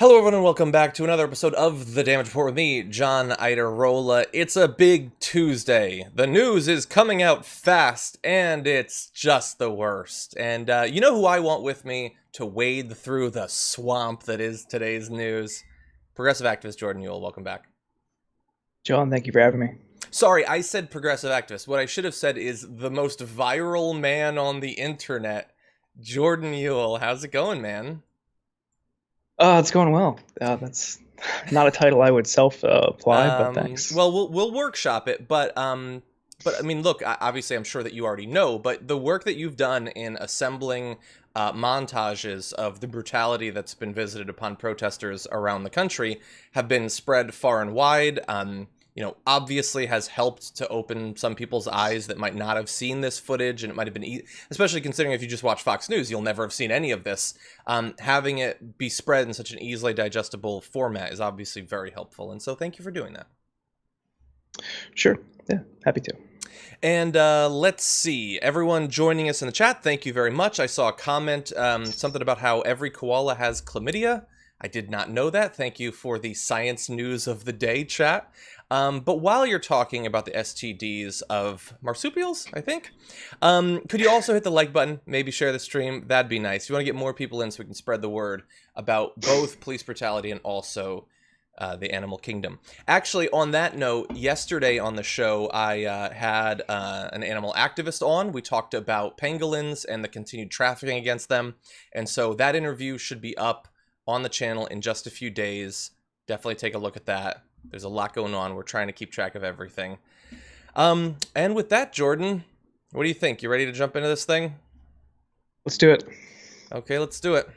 Hello everyone and welcome back to another episode of The Damage Report with me, John Iadarola. It's a big Tuesday. The news is coming out fast and it's just the worst. And you know who I want with me to wade through the swamp that is today's news? Progressive activist Jordan Uhl, welcome back. John, thank you for having me. Sorry, I said progressive activist. What I should have said is the most viral man on the internet, Jordan Uhl. How's it going, man? It's going well. That's not a title I would self-apply, but thanks. Well, we'll workshop it, but I mean, look, obviously, I'm sure that you already know, but the work that you've done in assembling montages of the brutality that's been visited upon protesters around the country have been spread far and wide. Obviously has helped to open some people's eyes that might not have seen this footage, and it might have been, especially considering if you just watch Fox News, you'll never have seen any of this. Having it be spread in such an easily digestible format is obviously very helpful, and so thank you for doing that. Sure. Yeah, happy to. And let's see, everyone joining us in the chat, thank you very much. I saw a comment, something about how every koala has chlamydia. I did not know that. Thank you for the science news of the day, chat. But while you're talking about the STDs of marsupials, I think, could you also hit the like button, maybe share the stream? That'd be nice. We want to get more people in so we can spread the word about both police brutality and also the animal kingdom. Actually, on that note, yesterday on the show, I had an animal activist on. We talked about pangolins and the continued trafficking against them. And so that interview should be up on the channel in just a few days. Definitely take a look at that. There's a lot going on. We're trying to keep track of everything. And with that, Jordan, what do you think? You ready to jump into this thing? Let's do it. Okay, let's do it.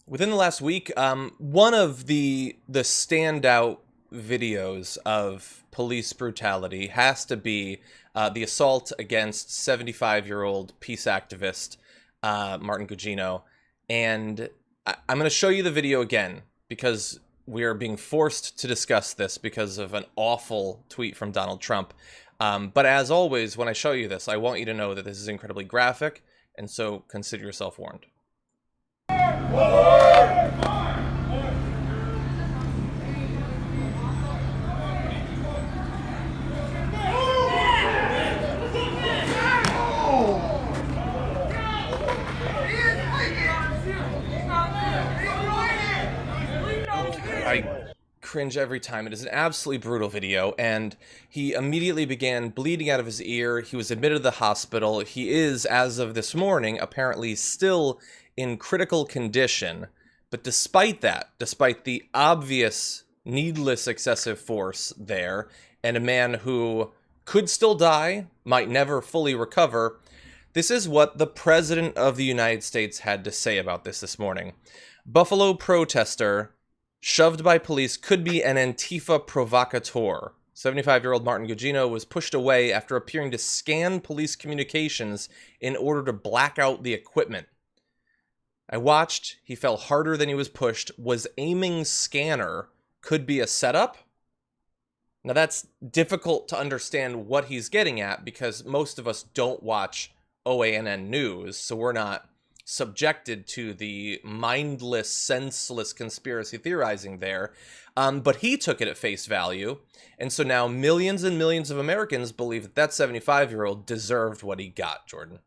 Within the last week, one of the standout videos of police brutality has to be the assault against 75-year-old peace activist Martin Gugino. And I'm going to show you the video again because we are being forced to discuss this because of an awful tweet from Donald Trump. But as always, when I show you this, I want you to know that this is incredibly graphic, and so consider yourself warned. I cringe every time. It is an absolutely brutal video, and he immediately began bleeding out of his ear. He was admitted to the hospital. He is, as of this morning, apparently still in critical condition. But despite that, despite the obvious, needless excessive force there, and a man who could still die, might never fully recover, this is what the President of the United States had to say about this morning. Buffalo protester shoved by police could be an Antifa provocateur. 75-year-old Martin Gugino was pushed away after appearing to scan police communications in order to black out the equipment. I watched. He fell harder than he was pushed. Was aiming scanner. Could be a setup. Now that's difficult to understand what he's getting at because most of us don't watch OANN news, so we're not subjected to the mindless, senseless conspiracy theorizing there. But he took it at face value. And so now millions and millions of Americans believe that that 75-year-old deserved what he got, Jordan.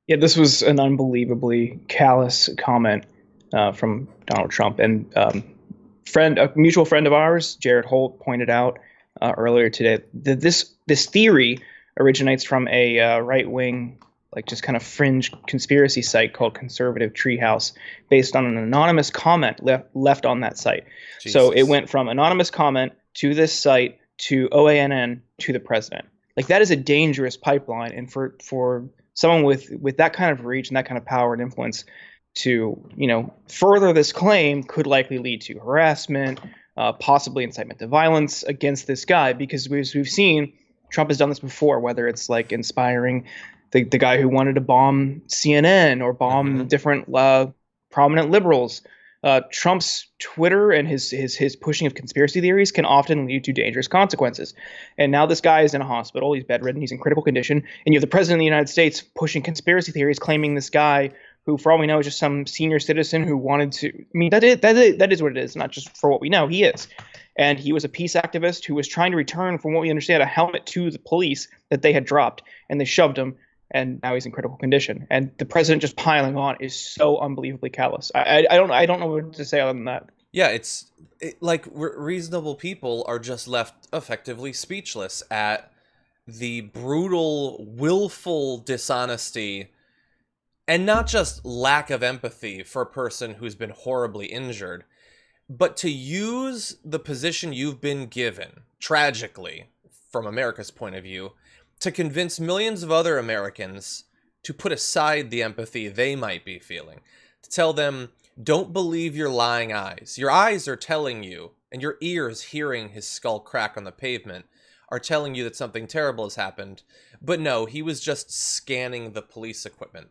Yeah, this was an unbelievably callous comment from Donald Trump. And a mutual friend of ours, Jared Holt, pointed out earlier today that this theory originates from a right-wing, like just kind of fringe conspiracy site called Conservative Treehouse, based on an anonymous comment left on that site. Jesus. So it went from anonymous comment to this site to OANN to the president. Like, that is a dangerous pipeline, and for someone with that kind of reach and that kind of power and influence to, further this claim could likely lead to harassment, possibly incitement to violence against this guy, because we've seen Trump has done this before, whether it's like inspiring the guy who wanted to bomb CNN or bomb different prominent liberals. Trump's Twitter and his pushing of conspiracy theories can often lead to dangerous consequences. And now this guy is in a hospital. He's bedridden. He's in critical condition. And you have the president of the United States pushing conspiracy theories, claiming this guy who, for all we know, is just some senior citizen who wanted to. I mean, that is what it is, not just for what we know. He is. And he was a peace activist who was trying to return, from what we understand, a helmet to the police that they had dropped, and they shoved him, and now he's in critical condition. And the president just piling on is so unbelievably callous. I don't know what to say other than that. Yeah, like reasonable people are just left effectively speechless at the brutal, willful dishonesty, and not just lack of empathy for a person who's been horribly injured, but to use the position you've been given, tragically, from America's point of view, to convince millions of other Americans to put aside the empathy they might be feeling. To tell them, don't believe your lying eyes. Your eyes are telling you, and your ears hearing his skull crack on the pavement, are telling you that something terrible has happened. But no, he was just scanning the police equipment.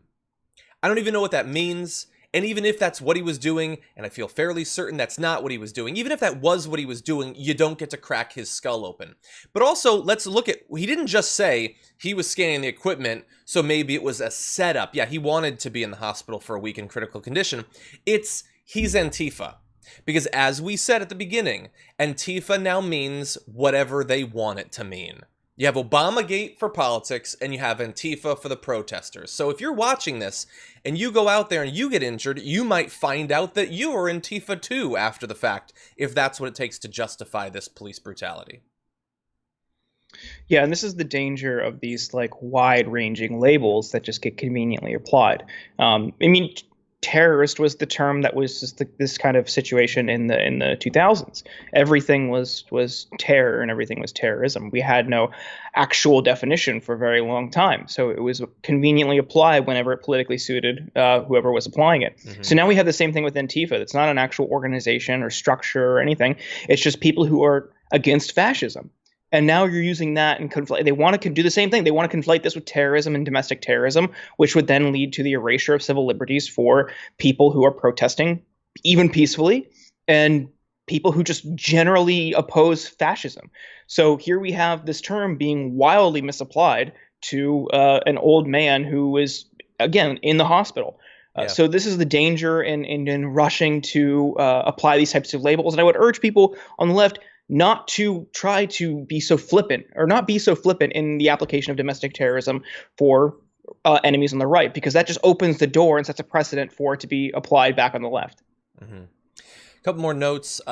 I don't even know what that means. And even if that's what he was doing, and I feel fairly certain that's not what he was doing, even if that was what he was doing, you don't get to crack his skull open. But also, let's look at, he didn't just say he was scanning the equipment, so maybe it was a setup. Yeah, he wanted to be in the hospital for a week in critical condition. He's Antifa. Because as we said at the beginning, Antifa now means whatever they want it to mean. You have Obamagate for politics, and you have Antifa for the protesters. So if you're watching this, and you go out there and you get injured, you might find out that you are Antifa too after the fact, if that's what it takes to justify this police brutality. Yeah, and this is the danger of these like wide-ranging labels that just get conveniently applied. I mean, terrorist was the term that was just this kind of situation in the 2000s. Everything was terror and everything was terrorism. We had no actual definition for a very long time, so it was conveniently applied whenever it politically suited whoever was applying it. Mm-hmm. So now we have the same thing with Antifa. It's not an actual organization or structure or anything. It's just people who are against fascism. And now you're using that and conflate. They want to do the same thing. They want to conflate this with terrorism and domestic terrorism, which would then lead to the erasure of civil liberties for people who are protesting, even peacefully, and people who just generally oppose fascism. So here we have this term being wildly misapplied to an old man who is, again, in the hospital. Yeah. So this is the danger in rushing to apply these types of labels. And I would urge people on the left not to try to be so flippant, or not be so flippant in the application of domestic terrorism for enemies on the right, because that just opens the door and sets a precedent for it to be applied back on the left. Mm-hmm. A couple more notes.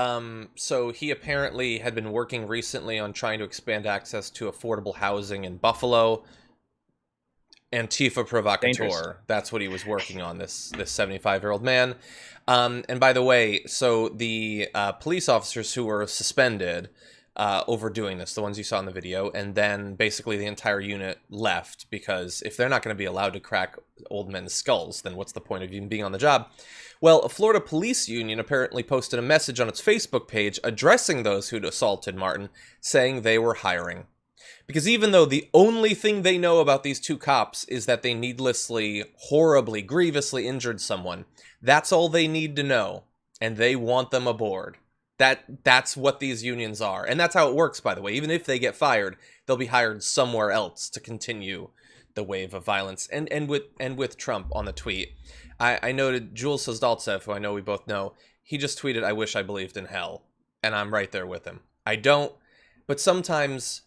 So he apparently had been working recently on trying to expand access to affordable housing in Buffalo. Antifa provocateur. Dangerous. That's what he was working on, this 75-year-old man. And by the way, so the police officers who were suspended over doing this, the ones you saw in the video, and then basically the entire unit left, because if they're not going to be allowed to crack old men's skulls, then what's the point of even being on the job? Well, a Florida police union apparently posted a message on its Facebook page addressing those who'd assaulted Martin, saying they were hiring. Because even though the only thing they know about these two cops is that they needlessly, horribly, grievously injured someone, that's all they need to know, and they want them aboard. That's what these unions are, and that's how it works, by the way. Even if they get fired, they'll be hired somewhere else to continue the wave of violence. And with Trump on the tweet, I noted Jules Sazdaltsev, who I know we both know, he just tweeted, "I wish I believed in hell," and I'm right there with him. I don't, but sometimes,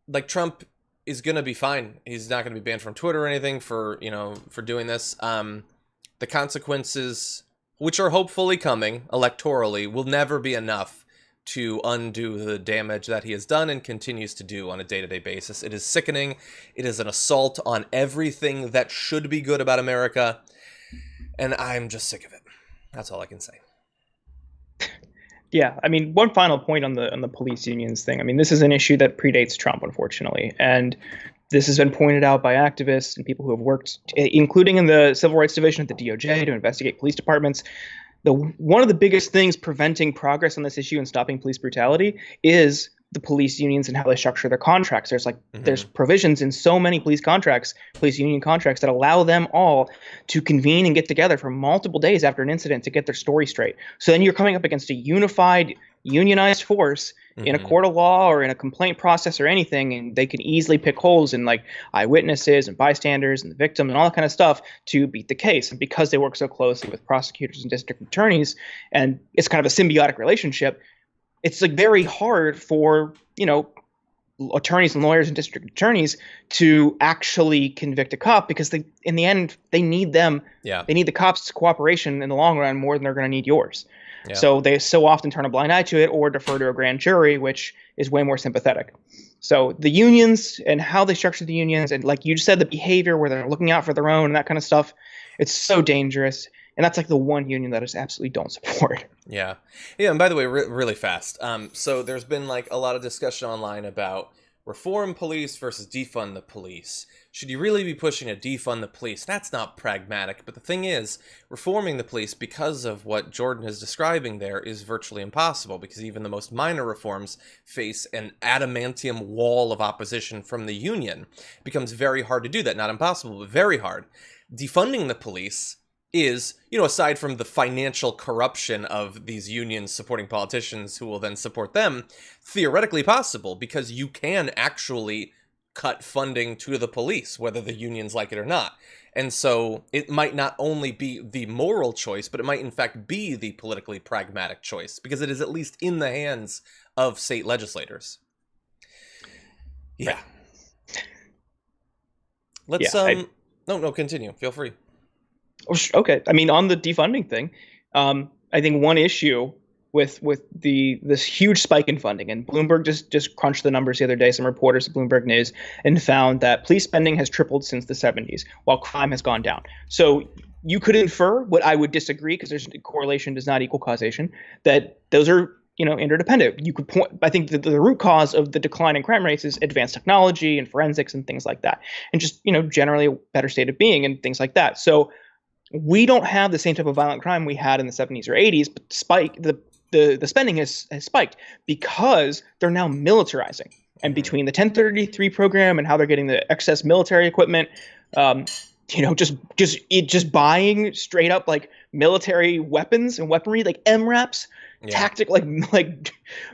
like, Trump is gonna be fine. He's not gonna be banned from Twitter or anything for doing this. The consequences, which are hopefully coming electorally, will never be enough to undo the damage that he has done and continues to do on a day-to-day basis. It is sickening. It is an assault on everything that should be good about America, and I'm just sick of it. That's all I can say. Yeah, I mean, one final point on the police unions thing. I mean, this is an issue that predates Trump, unfortunately, and this has been pointed out by activists and people who have worked, including in the Civil Rights Division at the DOJ, to investigate police departments. One of the biggest things preventing progress on this issue and stopping police brutality is the police unions and how they structure their contracts. There's provisions in so many police union contracts, that allow them all to convene and get together for multiple days after an incident to get their story straight. So then you're coming up against a unified unionized force in a court of law or in a complaint process or anything, and they can easily pick holes in like eyewitnesses and bystanders and the victim and all that kind of stuff to beat the case. And because they work so closely with prosecutors and district attorneys, and it's kind of a symbiotic relationship, it's like very hard for, attorneys and lawyers and district attorneys to actually convict a cop, because in the end, they need them. Yeah. They need the cops' cooperation in the long run more than they're going to need yours. Yeah. So they so often turn a blind eye to it or defer to a grand jury, which is way more sympathetic. So the unions and how they structure the unions, and like you just said, the behavior where they're looking out for their own and that kind of stuff, it's so dangerous. And that's like the one union that I just absolutely don't support. Yeah. Yeah. And by the way, really fast. So there's been like a lot of discussion online about reform police versus defund the police. Should you really be pushing to defund the police? That's not pragmatic. But the thing is, reforming the police, because of what Jordan is describing there, is virtually impossible, because even the most minor reforms face an adamantium wall of opposition from the union. It becomes very hard to do that. Not impossible, but very hard. Defunding the police is, aside from the financial corruption of these unions supporting politicians who will then support them, theoretically possible, because you can actually cut funding to the police, whether the unions like it or not. And so it might not only be the moral choice, but it might in fact be the politically pragmatic choice, because it is at least in the hands of state legislators. Yeah. Let's, No, continue. Feel free. Okay. I mean, on the defunding thing, I think one issue with this huge spike in funding, and Bloomberg just crunched the numbers the other day, some reporters at Bloomberg News, and found that police spending has tripled since the 70s, while crime has gone down. So you could infer, what I would disagree, because there's correlation does not equal causation, that those are interdependent. You could point. I think the root cause of the decline in crime rates is advanced technology and forensics and things like that, and just generally a better state of being and things like that. So we don't have the same type of violent crime we had in the 70s or 80s, but the spending has spiked because they're now militarizing. And between the 1033 program and how they're getting the excess military equipment, just buying straight up like military weapons and weaponry, like MRAPs, tactic, like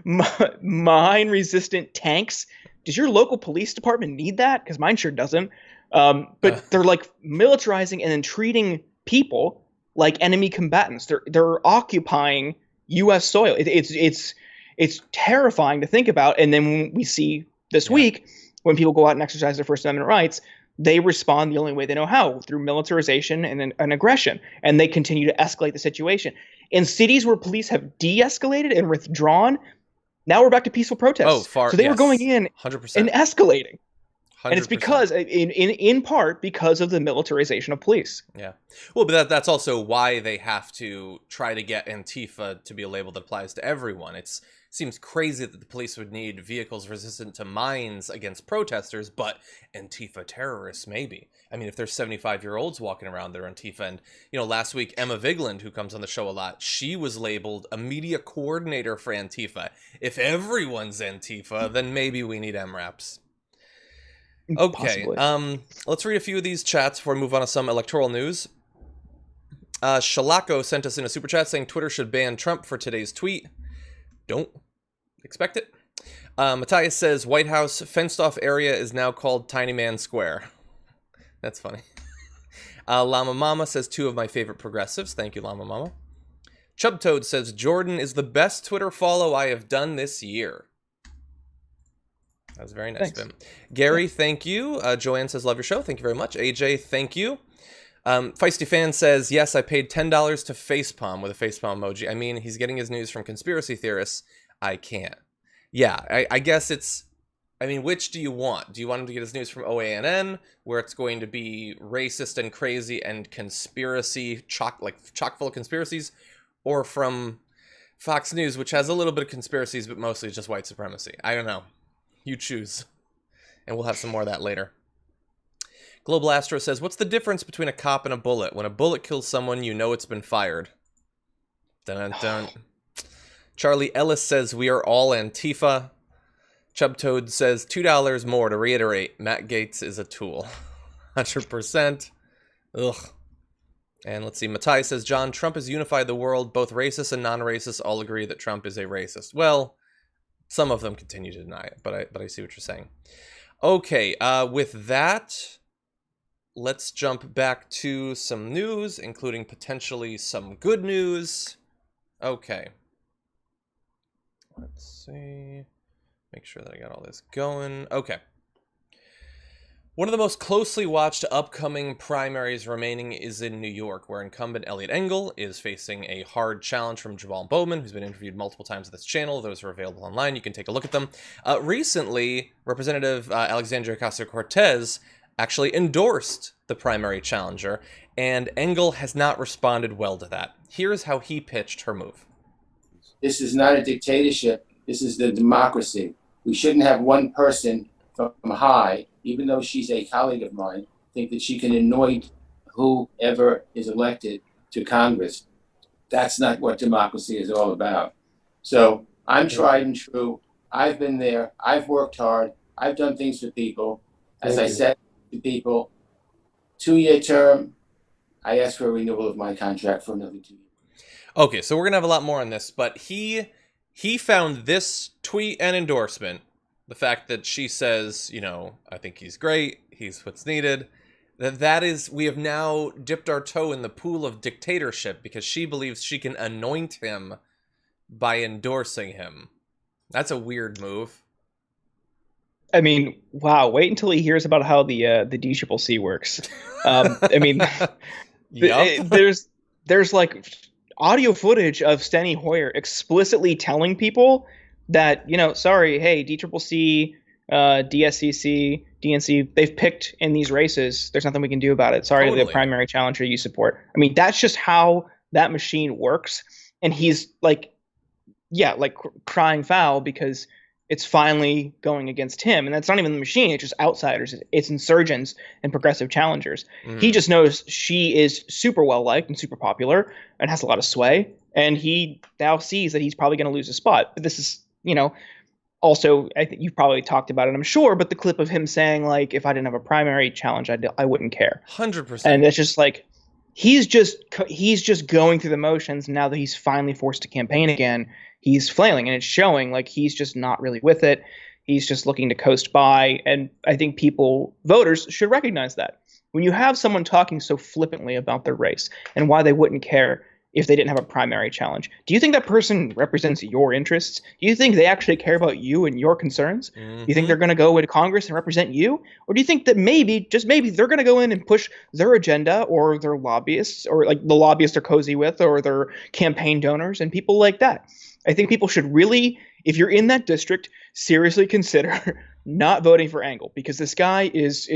mine resistant tanks. Does your local police department need that? Because mine sure doesn't. But they're like militarizing and then treating people like enemy combatants. They're occupying U.S. soil. It's terrifying to think about. And then when we see this week, when people go out and exercise their First Amendment rights, they respond the only way they know how, through militarization and aggression. And they continue to escalate the situation. In cities where police have de-escalated and withdrawn, now we're back to peaceful protests. So they were going in 100%. and escalating. 100%. And it's because, in part, because of the militarization of police. Yeah. Well, but that's also why they have to try to get Antifa to be a label that applies to everyone. It seems crazy that the police would need vehicles resistant to mines against protesters, but Antifa terrorists, maybe. I mean, if there's 75-year-olds walking around that are Antifa, and, last week, Emma Vigeland, who comes on the show a lot, she was labeled a media coordinator for Antifa. If everyone's Antifa, then maybe we need MRAPs. Okay, let's read a few of these chats before we move on to some electoral news. Shalako sent us in a super chat saying Twitter should ban Trump for today's tweet. Don't expect it. Matthias says White House fenced-off area is now called Tiny Man Square. That's funny. Llama Mama says 2 of my favorite progressives. Thank you, Llama Mama. Chubtoad says Jordan is the best Twitter follow I have done this year. That was very nice of him. Gary, thank you. Joanne says, love your show. Thank you very much. AJ, thank you. Feisty Fan says, yes, I paid $10 to facepalm with a facepalm emoji. I mean, he's getting his news from conspiracy theorists. I can't. Yeah, I guess it's... I mean, which do you want? Do you want him to get his news from OANN, where it's going to be racist and crazy and conspiracy, chock full of conspiracies? Or from Fox News, which has a little bit of conspiracies, but mostly just white supremacy? I don't know. You choose. And we'll have some more of that later. Global Astro says, what's the difference between a cop and a bullet? When a bullet kills someone, you know it's been fired. Dun, dun, dun. Charlie Ellis says, we are all Antifa. Chubtoad says, $2 more to reiterate, Matt Gaetz is a tool. 100%. Ugh. And let's see, Matthias says, John, Trump has unified the world. Both racists and non-racists all agree that Trump is a racist. Well, some of them continue to deny it, but I see what you're saying. Okay, with that, let's jump back to some news, including potentially some good news. Okay. Let's see. Make sure that I got all this going. Okay. One of the most closely watched upcoming primaries remaining is in New York, where incumbent Eliot Engel is facing a hard challenge from Jamaal Bowman, who's been interviewed multiple times on this channel. Those are available online. You can take a look at them. Recently, Representative Alexandria Ocasio-Cortez actually endorsed the primary challenger, and Engel has not responded well to that. Here's how he pitched her move. This is not a dictatorship. This is the democracy. We shouldn't have one person from high, even though she's a colleague of mine, think that she can anoint whoever is elected to Congress. That's not what democracy is all about. So I'm tried and true. I've been there. I've worked hard. I've done things for people. As I said to people, 2-year term, I asked for a renewal of my contract for another 2 years. Okay, so we're going to have a lot more on this, but he found this tweet and endorsement, the fact that she says, you know, I think he's great, he's what's needed, that is, we have now dipped our toe in the pool of dictatorship because she believes she can anoint him by endorsing him. That's a weird move. I mean, wow, wait until he hears about how the DCCC works. I mean, Yep. there's like audio footage of Steny Hoyer explicitly telling people that, you know, sorry, hey, DCCC, DSCC, DNC, they've picked in these races. There's nothing we can do about it. Sorry to the primary challenger you support. I mean, that's just how that machine works. And he's like, yeah, like crying foul because it's finally going against him. And that's not even the machine. It's just outsiders. It's insurgents and progressive challengers. He just knows she is super well-liked and super popular and has a lot of sway. And he now sees that he's probably going to lose a spot. But this is, you know, also, I think you've probably talked about it, I'm sure, but the clip of him saying, like, if I didn't have a primary challenge, I wouldn't care. 100%. And it's just like, he's just going through the motions. Now that he's finally forced to campaign again, he's flailing, and it's showing. Like, he's just not really with it. He's just looking to coast by. And I think voters should recognize that. When you have someone talking so flippantly about their race and why they wouldn't care if they didn't have a primary challenge, do you think that person represents your interests? Do you think they actually care about you and your concerns? Do you think they're going to go into Congress and represent you? Or do you think that maybe, just maybe, they're going to go in and push their agenda, or their lobbyists, or like the lobbyists they're cozy with, or their campaign donors and people like that? I think people should really, if you're in that district, seriously consider not voting for Engel, because this guy is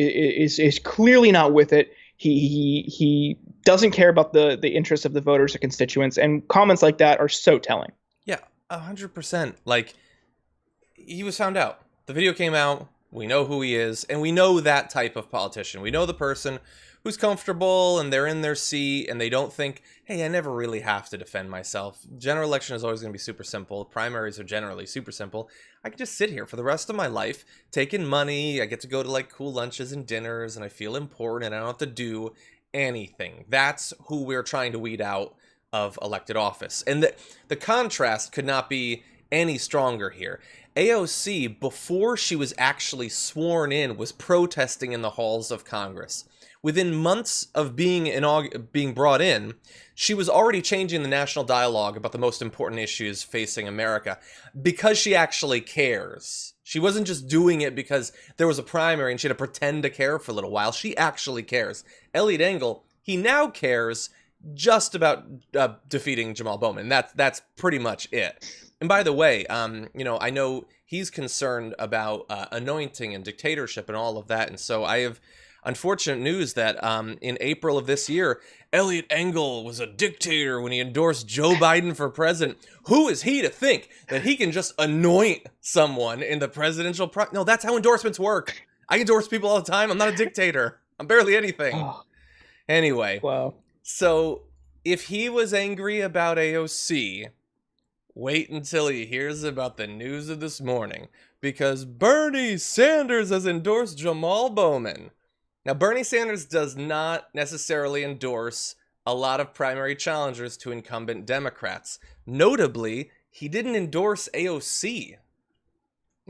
clearly not with it. He doesn't care about the interests of the voters or constituents, and comments like that are so telling. Yeah, 100%. Like, he was found out. The video came out. We know who he is, and we know that type of politician. We know the person who's comfortable and they're in their seat and they don't think, hey, I never really have to defend myself. General election is always going to be super simple. Primaries are generally super simple. I can just sit here for the rest of my life, taking money. I get to go to like cool lunches and dinners, and I feel important, and I don't have to do anything. That's who we're trying to weed out of elected office. And the contrast could not be any stronger here. AOC, before she was actually sworn in, was protesting in the halls of Congress. Within months of being brought in, she was already changing the national dialogue about the most important issues facing America because she actually cares. She wasn't just doing it because there was a primary and she had to pretend to care for a little while. She actually cares. Eliot Engel, he now cares just about defeating Jamaal Bowman. That's pretty much it. And by the way, you know, I know he's concerned about anointing and dictatorship and all of that, and so I have unfortunate news that in April of this year, Eliot Engel was a dictator when he endorsed Joe Biden for president. Who is he to think that he can just anoint someone in the presidential No, that's how endorsements work. I endorse people all the time. I'm not a dictator. I'm barely anything. Oh. Anyway, Wow. So if he was angry about AOC, wait until he hears about the news of this morning, because Bernie Sanders has endorsed Jamaal Bowman. Now, Bernie Sanders does not necessarily endorse a lot of primary challengers to incumbent Democrats. Notably, he didn't endorse AOC,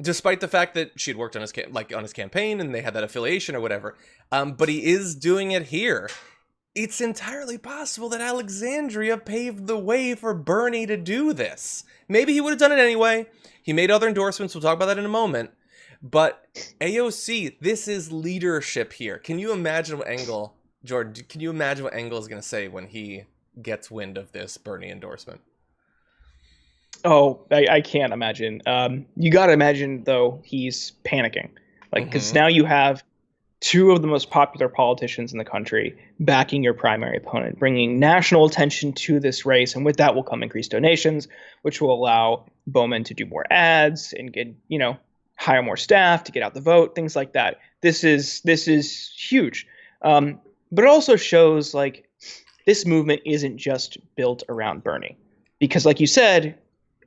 despite the fact that she'd worked on his campaign and they had that affiliation or whatever. But he is doing it here. It's entirely possible that Alexandria paved the way for Bernie to do this. Maybe he would have done it anyway. He made other endorsements. We'll talk about that in a moment. But AOC, this is leadership here. Can you imagine what Engel, Jordan, can you imagine what Engel is going to say when he gets wind of this Bernie endorsement? Oh, I can't imagine. You got to imagine, though, he's panicking. Because now you have two of the most popular politicians in the country backing your primary opponent, bringing national attention to this race. And with that will come increased donations, which will allow Bowman to do more ads and get, hire more staff to get out the vote, things like that. This is huge. But it also shows this movement isn't just built around Bernie, because like you said,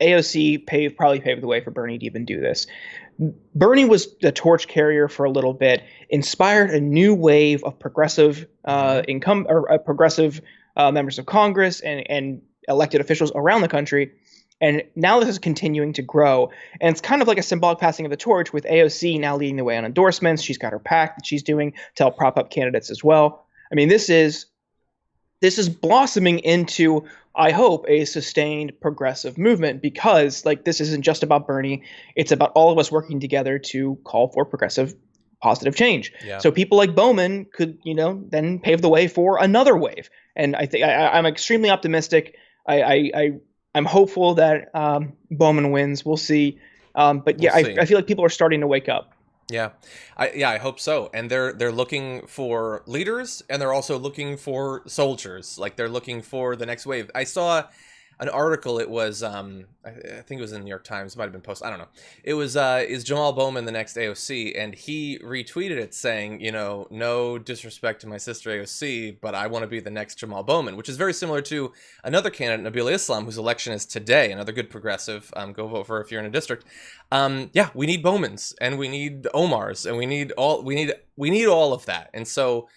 AOC probably paved the way for Bernie to even do this. Bernie was the torch carrier for a little bit, inspired a new wave of progressive progressive members of Congress and elected officials around the country. And now this is continuing to grow. And it's kind of like a symbolic passing of the torch, with AOC now leading the way on endorsements. She's got her PAC that she's doing to help prop up candidates as well. I mean, this is blossoming into, I hope, a sustained progressive movement, because this isn't just about Bernie. It's about all of us working together to call for progressive, positive change. Yeah. So people like Bowman could, then pave the way for another wave. And I think I'm extremely optimistic. I'm hopeful that Bowman wins. We'll see. But yeah, I feel like people are starting to wake up. Yeah, I hope so. And they're looking for leaders, and they're also looking for soldiers. They're looking for the next wave. I saw an article. It was I think it was in the New York Times. Might have been posted. I don't know. It was is Jamaal Bowman the next AOC? And he retweeted it saying, no disrespect to my sister AOC, but I want to be the next Jamaal Bowman, which is very similar to another candidate, Nabila Islam, whose election is today. Another good progressive. Go vote for her if you're in a district. Yeah, we need Bowmans, and we need Omars, and we need all of that. And so,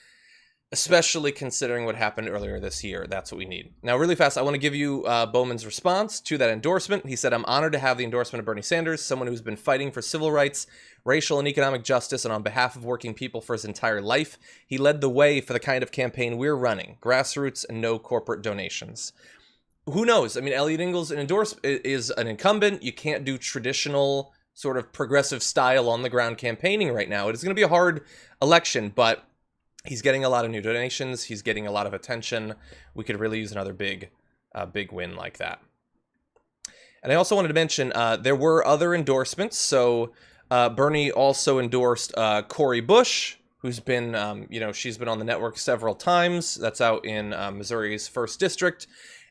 especially considering what happened earlier this year, that's what we need. Now, really fast, I want to give you Bowman's response to that endorsement. He said, "I'm honored to have the endorsement of Bernie Sanders, someone who's been fighting for civil rights, racial and economic justice, and on behalf of working people for his entire life. He led the way for the kind of campaign we're running, grassroots and no corporate donations." Who knows? I mean, Eliot Engel is an incumbent. You can't do traditional sort of progressive style on the ground campaigning right now. It is going to be a hard election, but he's getting a lot of new donations. He's getting a lot of attention. We could really use another big win like that. And I also wanted to mention there were other endorsements. So Bernie also endorsed Cori Bush, who's been, she's been on the network several times. That's out in Missouri's 1st District.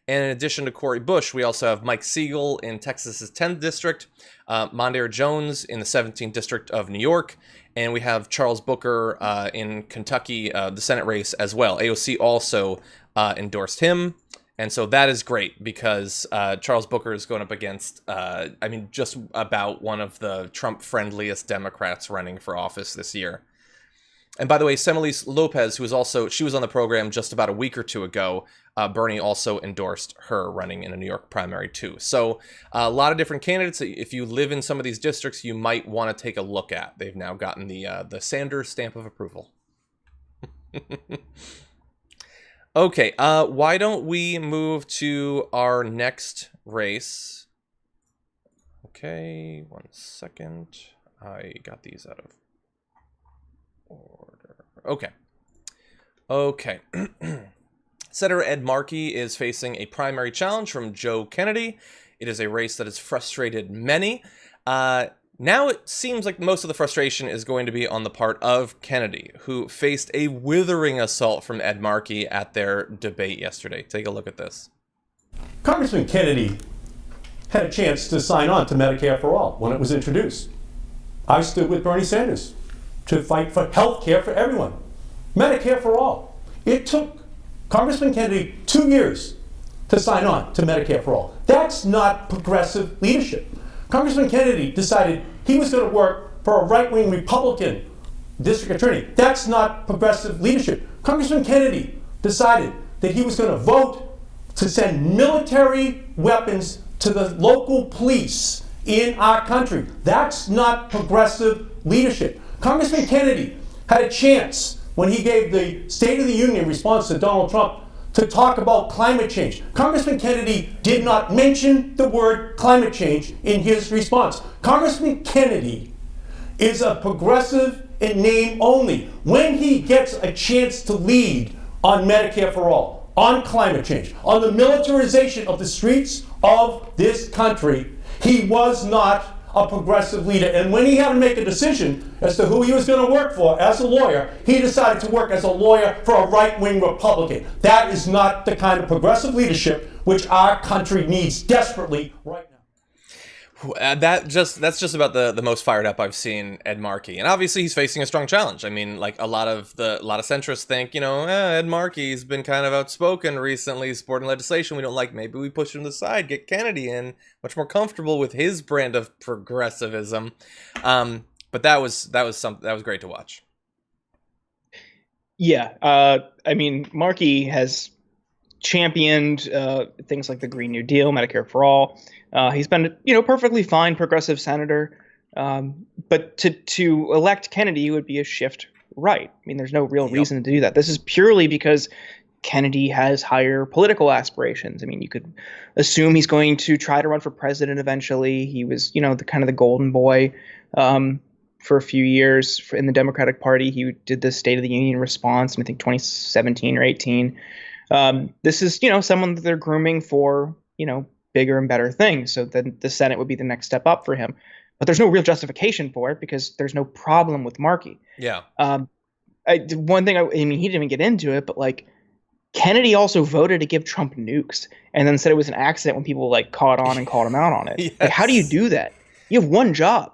And in addition to Cori Bush, we also have Mike Siegel in Texas's 10th District, Mondaire Jones in the 17th District of New York, and we have Charles Booker in Kentucky, the Senate race as well. AOC also endorsed him, and so that is great because Charles Booker is going up against, just about one of the Trump-friendliest Democrats running for office this year. And by the way, Semelise Lopez, she was on the program just about a week or two ago. Bernie also endorsed her running in a New York primary too. So a lot of different candidates. If you live in some of these districts, you might want to take a look at. They've now gotten the Sanders stamp of approval. Okay, why don't we move to our next race? Okay, 1 second. I got these out of order. Okay. Senator Ed Markey is facing a primary challenge from Joe Kennedy. It is a race that has frustrated many. Now it seems like most of the frustration is going to be on the part of Kennedy, who faced a withering assault from Ed Markey at their debate yesterday. Take a look at this. Congressman Kennedy had a chance to sign on to Medicare for All when it was introduced. I stood with Bernie Sanders to fight for health care for everyone. Medicare for all. It took Congressman Kennedy 2 years to sign on to Medicare for all. That's not progressive leadership. Congressman Kennedy decided he was going to work for a right-wing Republican district attorney. That's not progressive leadership. Congressman Kennedy decided that he was going to vote to send military weapons to the local police in our country. That's not progressive leadership. Congressman Kennedy had a chance when he gave the State of the Union response to Donald Trump to talk about climate change. Congressman Kennedy did not mention the word climate change in his response. Congressman Kennedy is a progressive in name only. When he gets a chance to lead on Medicare for all, on climate change, on the militarization of the streets of this country, he was not a progressive leader. And when he had to make a decision as to who he was going to work for as a lawyer, he decided to work as a lawyer for a right-wing Republican. That is not the kind of progressive leadership which our country needs desperately right now. That's just about the most fired up I've seen Ed Markey, and obviously he's facing a strong challenge. I mean, like a lot of centrists think, Ed Markey's been kind of outspoken recently, supporting legislation we don't like. Maybe we push him to the side, get Kennedy in, much more comfortable with his brand of progressivism. But that was great to watch. Yeah, I mean, Markey has championed things like the Green New Deal, Medicare for all. He's been, perfectly fine progressive senator, but to elect Kennedy would be a shift right. I mean, there's no real reason to do that. This is purely because Kennedy has higher political aspirations. I mean, you could assume he's going to try to run for president eventually. He was, the golden boy for a few years in the Democratic Party. He did the State of the Union response in, I think, 2017 or 18. This is, someone that they're grooming for, bigger and better things. So then the Senate would be the next step up for him. But there's no real justification for it because there's no problem with Markey. Yeah. One thing, he didn't even get into it, but Kennedy also voted to give Trump nukes and then said it was an accident when people caught on and called him out on it. Yes. How do you do that? You have one job.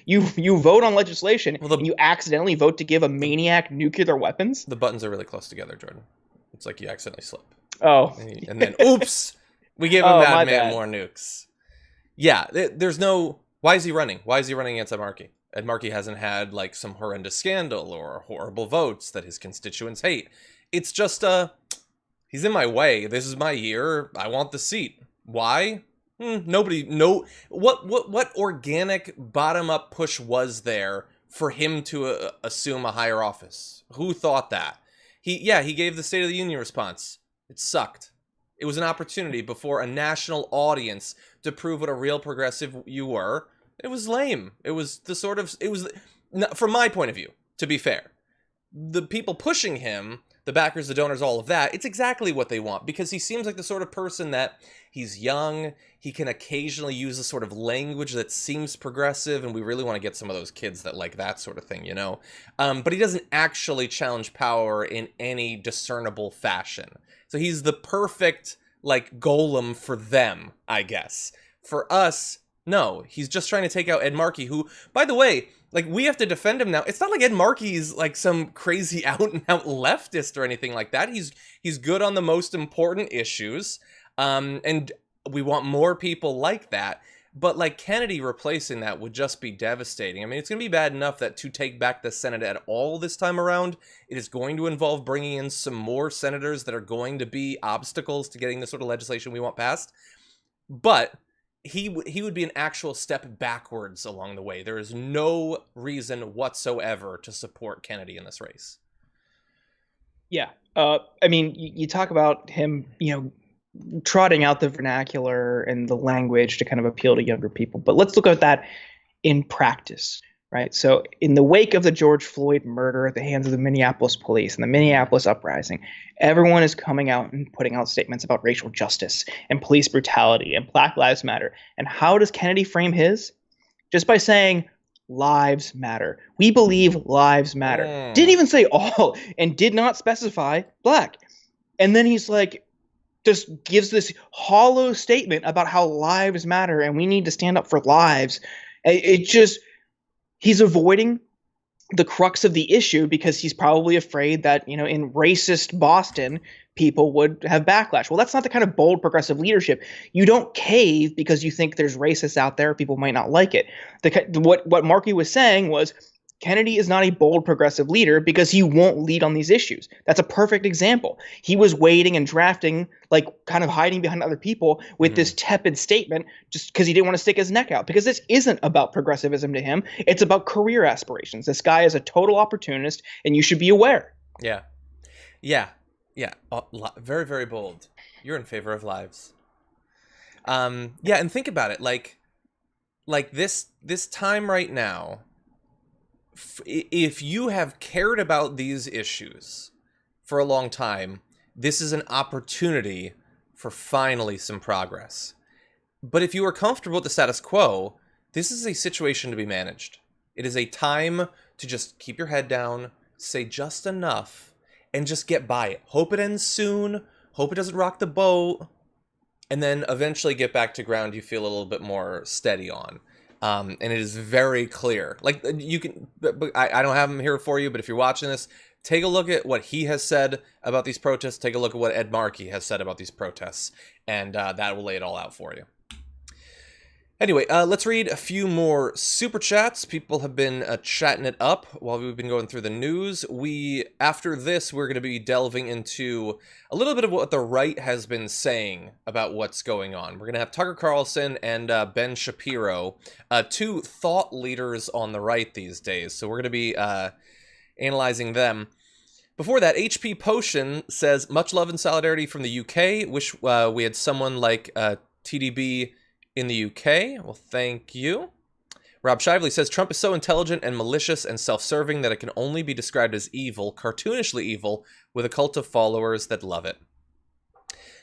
You vote on legislation and you accidentally vote to give a maniac nuclear weapons. The buttons are really close together, Jordan. It's like you accidentally slip. Oh. And then, oops, we gave a madman more nukes. Yeah, there's no... Why is he running? Why is he running against Ed Markey? Ed Markey hasn't had, some horrendous scandal or horrible votes that his constituents hate. It's just, he's in my way. This is my year. I want the seat. Why? What organic bottom-up push was there for him to assume a higher office? Who thought that? He gave the State of the Union response. It sucked. It was an opportunity before a national audience to prove what a real progressive you were. It was lame. It was from my point of view, to be fair. The people pushing him, the backers, the donors, all of that, it's exactly what they want because he seems like the sort of person that he's young. He can occasionally use a sort of language that seems progressive, and we really want to get some of those kids that like that sort of thing, But he doesn't actually challenge power in any discernible fashion. So he's the perfect, golem for them, I guess. For us, no. He's just trying to take out Ed Markey, who, by the way, we have to defend him now. It's not like Ed Markey's some crazy out-and-out leftist or anything like that. He's good on the most important issues, and we want more people like that. But Kennedy replacing that would just be devastating. I mean, it's going to be bad enough that to take back the Senate at all this time around, it is going to involve bringing in some more senators that are going to be obstacles to getting the sort of legislation we want passed. But he would be an actual step backwards along the way. There is no reason whatsoever to support Kennedy in this race. Yeah. You talk about him, trotting out the vernacular and the language to kind of appeal to younger people. But let's look at that in practice, right? So in the wake of the George Floyd murder at the hands of the Minneapolis police and the Minneapolis uprising, everyone is coming out and putting out statements about racial justice and police brutality and Black Lives Matter. And how does Kennedy frame his? Just by saying, lives matter. We believe lives matter. Didn't even say all and did not specify Black. And then he's just gives this hollow statement about how lives matter and we need to stand up for lives. He's avoiding the crux of the issue because he's probably afraid that, in racist Boston, people would have backlash. Well, that's not the kind of bold progressive leadership. You don't cave because you think there's racists out there. People might not like it. What Markey was saying was, Kennedy is not a bold progressive leader because he won't lead on these issues. That's a perfect example. He was waiting and drafting, like kind of hiding behind other people with this tepid statement just because he didn't want to stick his neck out. Because this isn't about progressivism to him. It's about career aspirations. This guy is a total opportunist, and you should be aware. Yeah. Very, very bold. You're in favor of lives. And think about it. Like this time right now, if you have cared about these issues for a long time, this is an opportunity for finally some progress. But if you are comfortable with the status quo, this is a situation to be managed. It is a time to just keep your head down, say just enough, and just get by it. Hope it ends soon, hope it doesn't rock the boat, and then eventually get back to ground you feel a little bit more steady on. And it is very clear. Like, you can, I don't have him here for you, but if you're watching this, take a look at what he has said about these protests. Take a look at what Ed Markey has said about these protests, and that will lay it all out for you. Anyway, let's read a few more super chats. People have been chatting it up while we've been going through the news. After this, we're going to be delving into a little bit of what the right has been saying about what's going on. We're going to have Tucker Carlson and Ben Shapiro, two thought leaders on the right these days. So we're going to be analyzing them. Before that, HP Potion says, much love and solidarity from the UK. Wish we had someone like TDB in the UK. Well, thank you. Rob Shively says, Trump is so intelligent and malicious and self-serving that it can only be described as evil, cartoonishly evil, with a cult of followers that love it.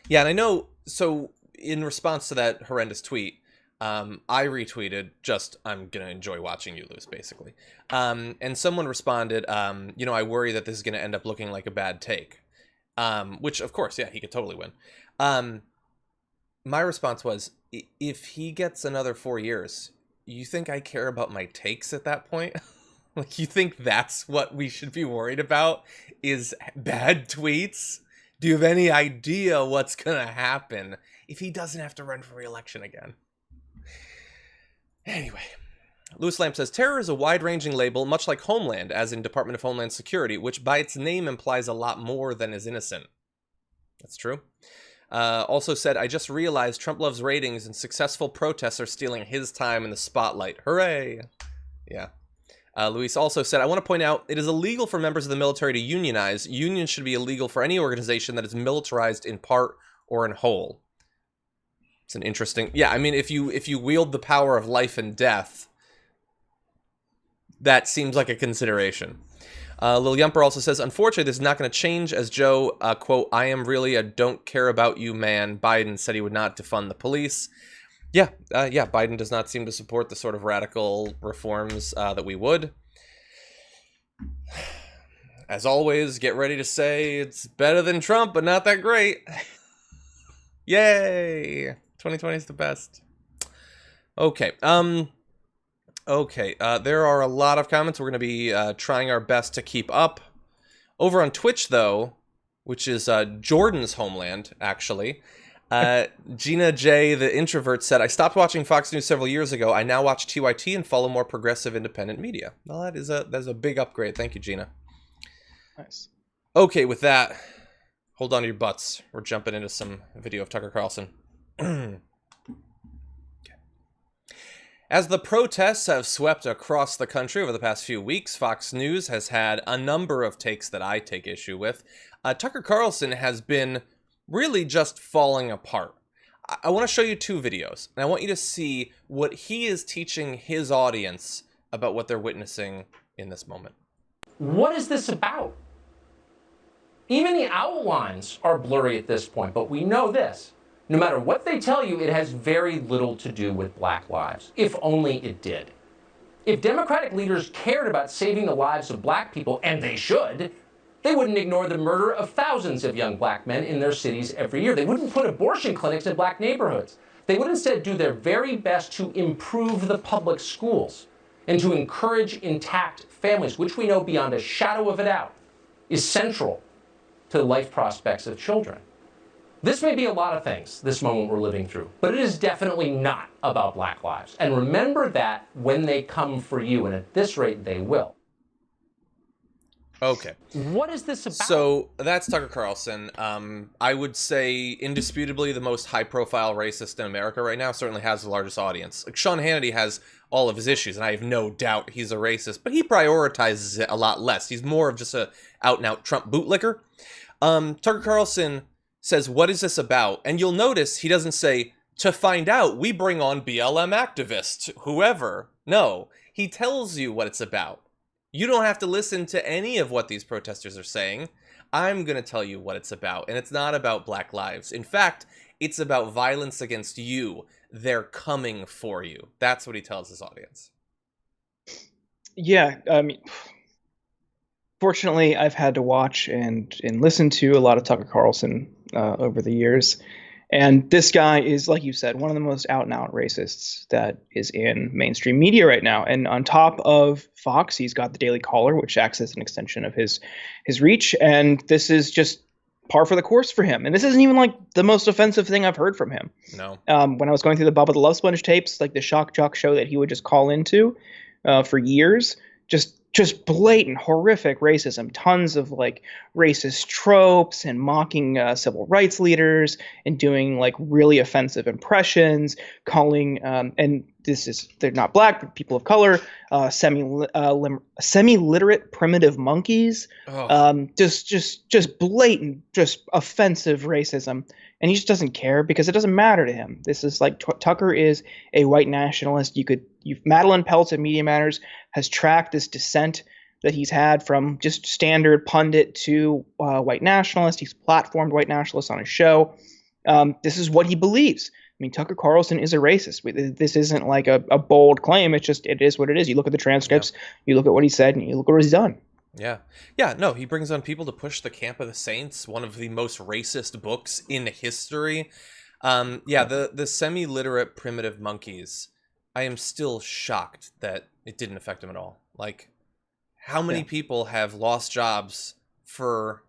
Yeah, and I know, so in response to that horrendous tweet, I retweeted just, I'm going to enjoy watching you lose, basically. And someone responded, I worry that this is going to end up looking like a bad take. Which, of course, yeah, he could totally win. My response was, if he gets another 4 years, you think I care about my takes at that point? Like, you think that's what we should be worried about, is bad tweets? Do you have any idea what's going to happen if he doesn't have to run for re-election again? Anyway, Louis Lamp says, terror is a wide-ranging label, much like Homeland, as in Department of Homeland Security, which by its name implies a lot more than is innocent. That's true. Also said, I just realized Trump loves ratings and successful protests are stealing his time in the spotlight. Hooray! Yeah. Luis also said, I want to point out, it is illegal for members of the military to unionize. Unions should be illegal for any organization that is militarized in part or in whole. It's an interesting... Yeah, I mean, if you wield the power of life and death, that seems like a consideration. Lil Yumper also says, unfortunately, this is not going to change as Joe, quote, I am really a don't care about you man. Biden said he would not defund the police. Yeah, Biden does not seem to support the sort of radical reforms that we would. As always, get ready to say it's better than Trump, but not that great. Yay! 2020 is the best. Okay, there are a lot of comments. We're going to be trying our best to keep up. Over on Twitch, though, which is Jordan's homeland, actually, Gina J, the introvert, said, I stopped watching Fox News several years ago. I now watch TYT and follow more progressive independent media. Well, that's a big upgrade. Thank you, Gina. Nice. Okay, with that, hold on to your butts. We're jumping into some video of Tucker Carlson. As the protests have swept across the country over the past few weeks, Fox News has had a number of takes that I take issue with. Tucker Carlson has been really just falling apart. I want to show you two videos, and I want you to see what he is teaching his audience about what they're witnessing in this moment. What is this about? Even the outlines are blurry at this point, but we know this. No matter what they tell you, it has very little to do with black lives, if only it did. If Democratic leaders cared about saving the lives of black people, and they should, they wouldn't ignore the murder of thousands of young black men in their cities every year. They wouldn't put abortion clinics in black neighborhoods. They would instead do their very best to improve the public schools and to encourage intact families, which we know beyond a shadow of a doubt is central to the life prospects of children. This may be a lot of things, this moment we're living through, but it is definitely not about black lives. And remember that when they come for you, and at this rate, they will. Okay. What is this about? So that's Tucker Carlson. I would say indisputably the most high-profile racist in America right now. Certainly has the largest audience. Like Sean Hannity has all of his issues, and I have no doubt he's a racist, but he prioritizes it a lot less. He's more of just a out-and-out Trump bootlicker. Tucker Carlson says, "What is this about?" And you'll notice he doesn't say, "To find out, we bring on BLM activists, whoever." No, he tells you what it's about. You don't have to listen to any of what these protesters are saying. I'm going to tell you what it's about, and it's not about Black lives. In fact, it's about violence against you. They're coming for you. That's what he tells his audience. Yeah, I mean, fortunately, I've had to watch and listen to a lot of Tucker Carlson over the years. And this guy is, like you said, one of the most out-and-out racists that is in mainstream media right now. And on top of Fox, he's got the Daily Caller, which acts as an extension of his reach. And this is just par for the course for him. And this isn't even like the most offensive thing I've heard from him. No. When I was going through the Bubba the Love Sponge tapes, like the shock jock show that he would just call into for years, just blatant, horrific racism, tons of like racist tropes and mocking civil rights leaders and doing like really offensive impressions, calling and they're not black, but people of color, semi-literate primitive monkeys, just blatant, just offensive racism. And he just doesn't care because it doesn't matter to him. This is like Tucker is a white nationalist. Madeline Peltz at Media Matters has tracked this descent that he's had from just standard pundit to white nationalist. He's platformed white nationalists on his show. This is what he believes. I mean, Tucker Carlson is a racist. This isn't like a bold claim. It is what it is. You look at the transcripts, you look at what he said, and you look at what he's done. Yeah. No, he brings on people to push the Camp of the Saints, one of the most racist books in history. The semi-literate primitive monkeys. I am still shocked that it didn't affect him at all. Like, how many people have lost jobs for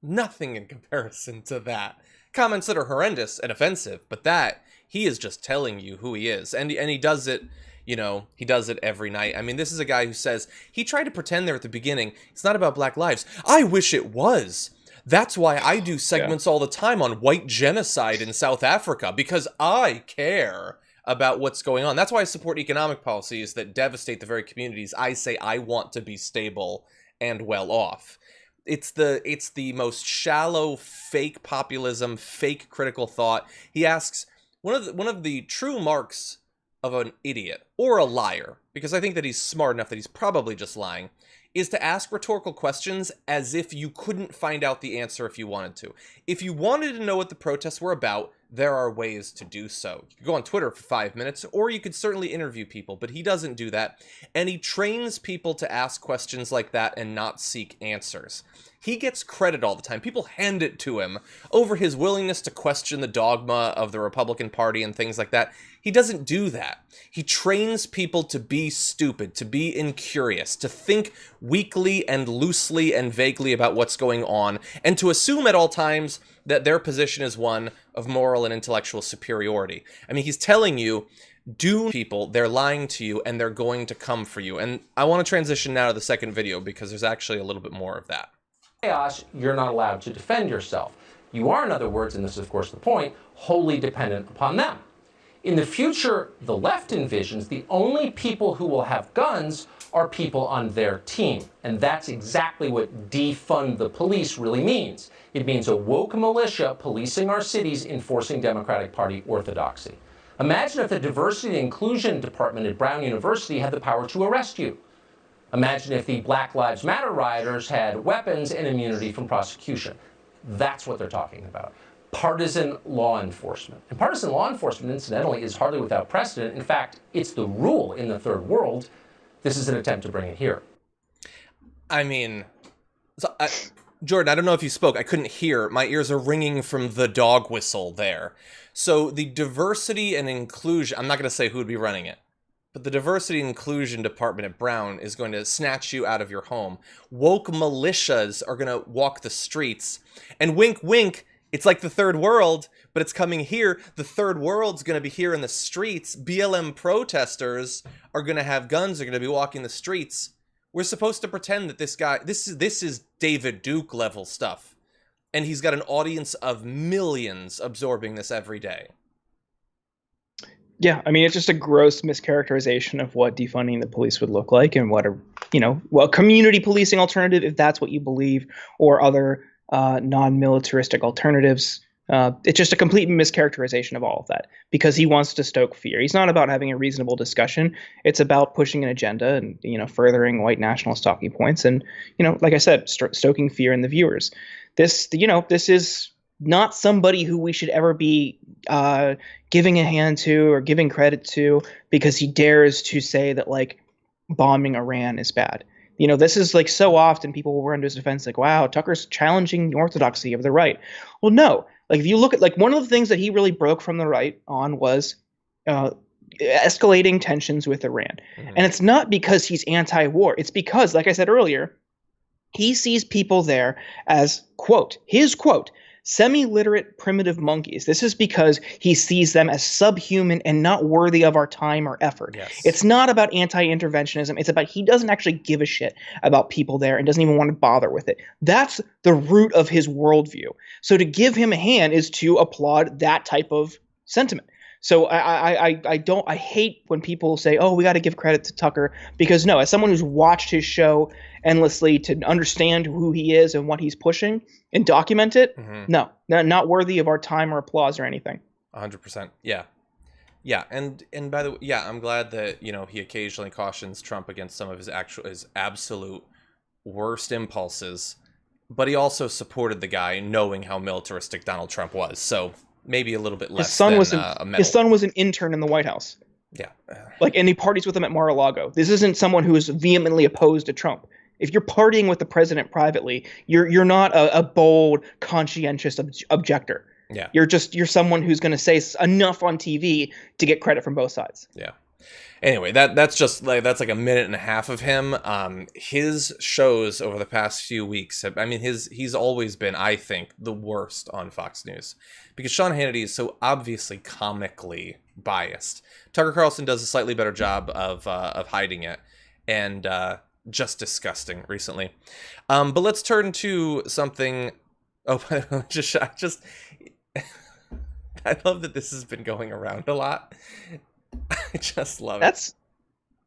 nothing in comparison to that? Comments that are horrendous and offensive, but that, he is just telling you who he is. And he does it, he does it every night. I mean, this is a guy who says, he tried to pretend there at the beginning, it's not about Black lives. I wish it was. That's why I do segments all the time on white genocide in South Africa, because I care about what's going on. That's why I support economic policies that devastate the very communities I say I want to be stable and well off. It's the most shallow, fake populism, fake critical thought. He asks, one of the true marks of an idiot or a liar, because I think that he's smart enough that he's probably just lying, is to ask rhetorical questions as if you couldn't find out the answer if you wanted to. If you wanted to know what the protests were about, there are ways to do so. You could go on Twitter for 5 minutes, or you could certainly interview people, but he doesn't do that. And he trains people to ask questions like that and not seek answers. He gets credit all the time. People hand it to him over his willingness to question the dogma of the Republican Party and things like that. He doesn't do that. He trains people to be stupid, to be incurious, to think weakly and loosely and vaguely about what's going on, and to assume at all times that their position is one of moral and intellectual superiority. I mean, he's telling you, do people, they're lying to you, and they're going to come for you. And I want to transition now to the second video, because there's actually a little bit more of that. Chaos, you're not allowed to defend yourself. You are, in other words, and this is of course the point, wholly dependent upon them. In the future, the left envisions the only people who will have guns are people on their team. And that's exactly what defund the police really means. It means a woke militia policing our cities, enforcing Democratic Party orthodoxy. Imagine if the Diversity and Inclusion Department at Brown University had the power to arrest you. Imagine if the Black Lives Matter rioters had weapons and immunity from prosecution. That's what they're talking about. Partisan law enforcement. And partisan law enforcement, incidentally, is hardly without precedent. In fact, it's the rule in the third world. This is an attempt to bring it here. I mean, Jordan, I don't know if you spoke. I couldn't hear. My ears are ringing from the dog whistle there. So the diversity and inclusion, I'm not going to say who would be running it, but the Diversity and Inclusion Department at Brown is going to snatch you out of your home. Woke militias are going to walk the streets. And wink, wink, it's like the third world, but it's coming here. The third world's going to be here in the streets. BLM protesters are going to have guns. They're going to be walking the streets. We're supposed to pretend that this guy, this is David Duke level stuff. And he's got an audience of millions absorbing this every day. Yeah, I mean, it's just a gross mischaracterization of what defunding the police would look like, and what a community policing alternative, if that's what you believe, or other non-militaristic alternatives. It's just a complete mischaracterization of all of that, because he wants to stoke fear. He's not about having a reasonable discussion. It's about pushing an agenda and, furthering white nationalist talking points. And, like I said, stoking fear in the viewers. This is not somebody who we should ever be giving a hand to or giving credit to, because he dares to say that, like, bombing Iran is bad. This is, like, so often people will run to his defense, like, wow, Tucker's challenging the orthodoxy of the right. Well, no. Like, if you look at, like, one of the things that he really broke from the right on was escalating tensions with Iran. Mm-hmm. And it's not because he's anti-war. It's because, like I said earlier, he sees people there as, his quote, semi-literate primitive monkeys. This is because he sees them as subhuman and not worthy of our time or effort. Yes. It's not about anti-interventionism. It's about he doesn't actually give a shit about people there and doesn't even want to bother with it. That's the root of his worldview. So to give him a hand is to applaud that type of sentiment. So I hate when people say, oh, we got to give credit to Tucker, because no, as someone who's watched his show endlessly to understand who he is and what he's pushing and document it, no, not worthy of our time or applause or anything. 100%. Yeah. Yeah. And by the way, yeah, I'm glad that, he occasionally cautions Trump against some of his absolute worst impulses, but he also supported the guy knowing how militaristic Donald Trump was. So maybe a little bit less his son was an intern in the White House. Yeah. And he parties with him at Mar-a-Lago. This isn't someone who is vehemently opposed to Trump. If you're partying with the president privately, you're not a bold, conscientious objector. Yeah. You're someone who's going to say enough on TV to get credit from both sides. Yeah. Anyway, that's like a minute and a half of him. His shows over the past few weeks he's always been, I think, the worst on Fox News, because Sean Hannity is so obviously comically biased. Tucker Carlson does a slightly better job of hiding it, and just disgusting recently. But let's turn to something. Oh, I love that this has been going around a lot. I just love it.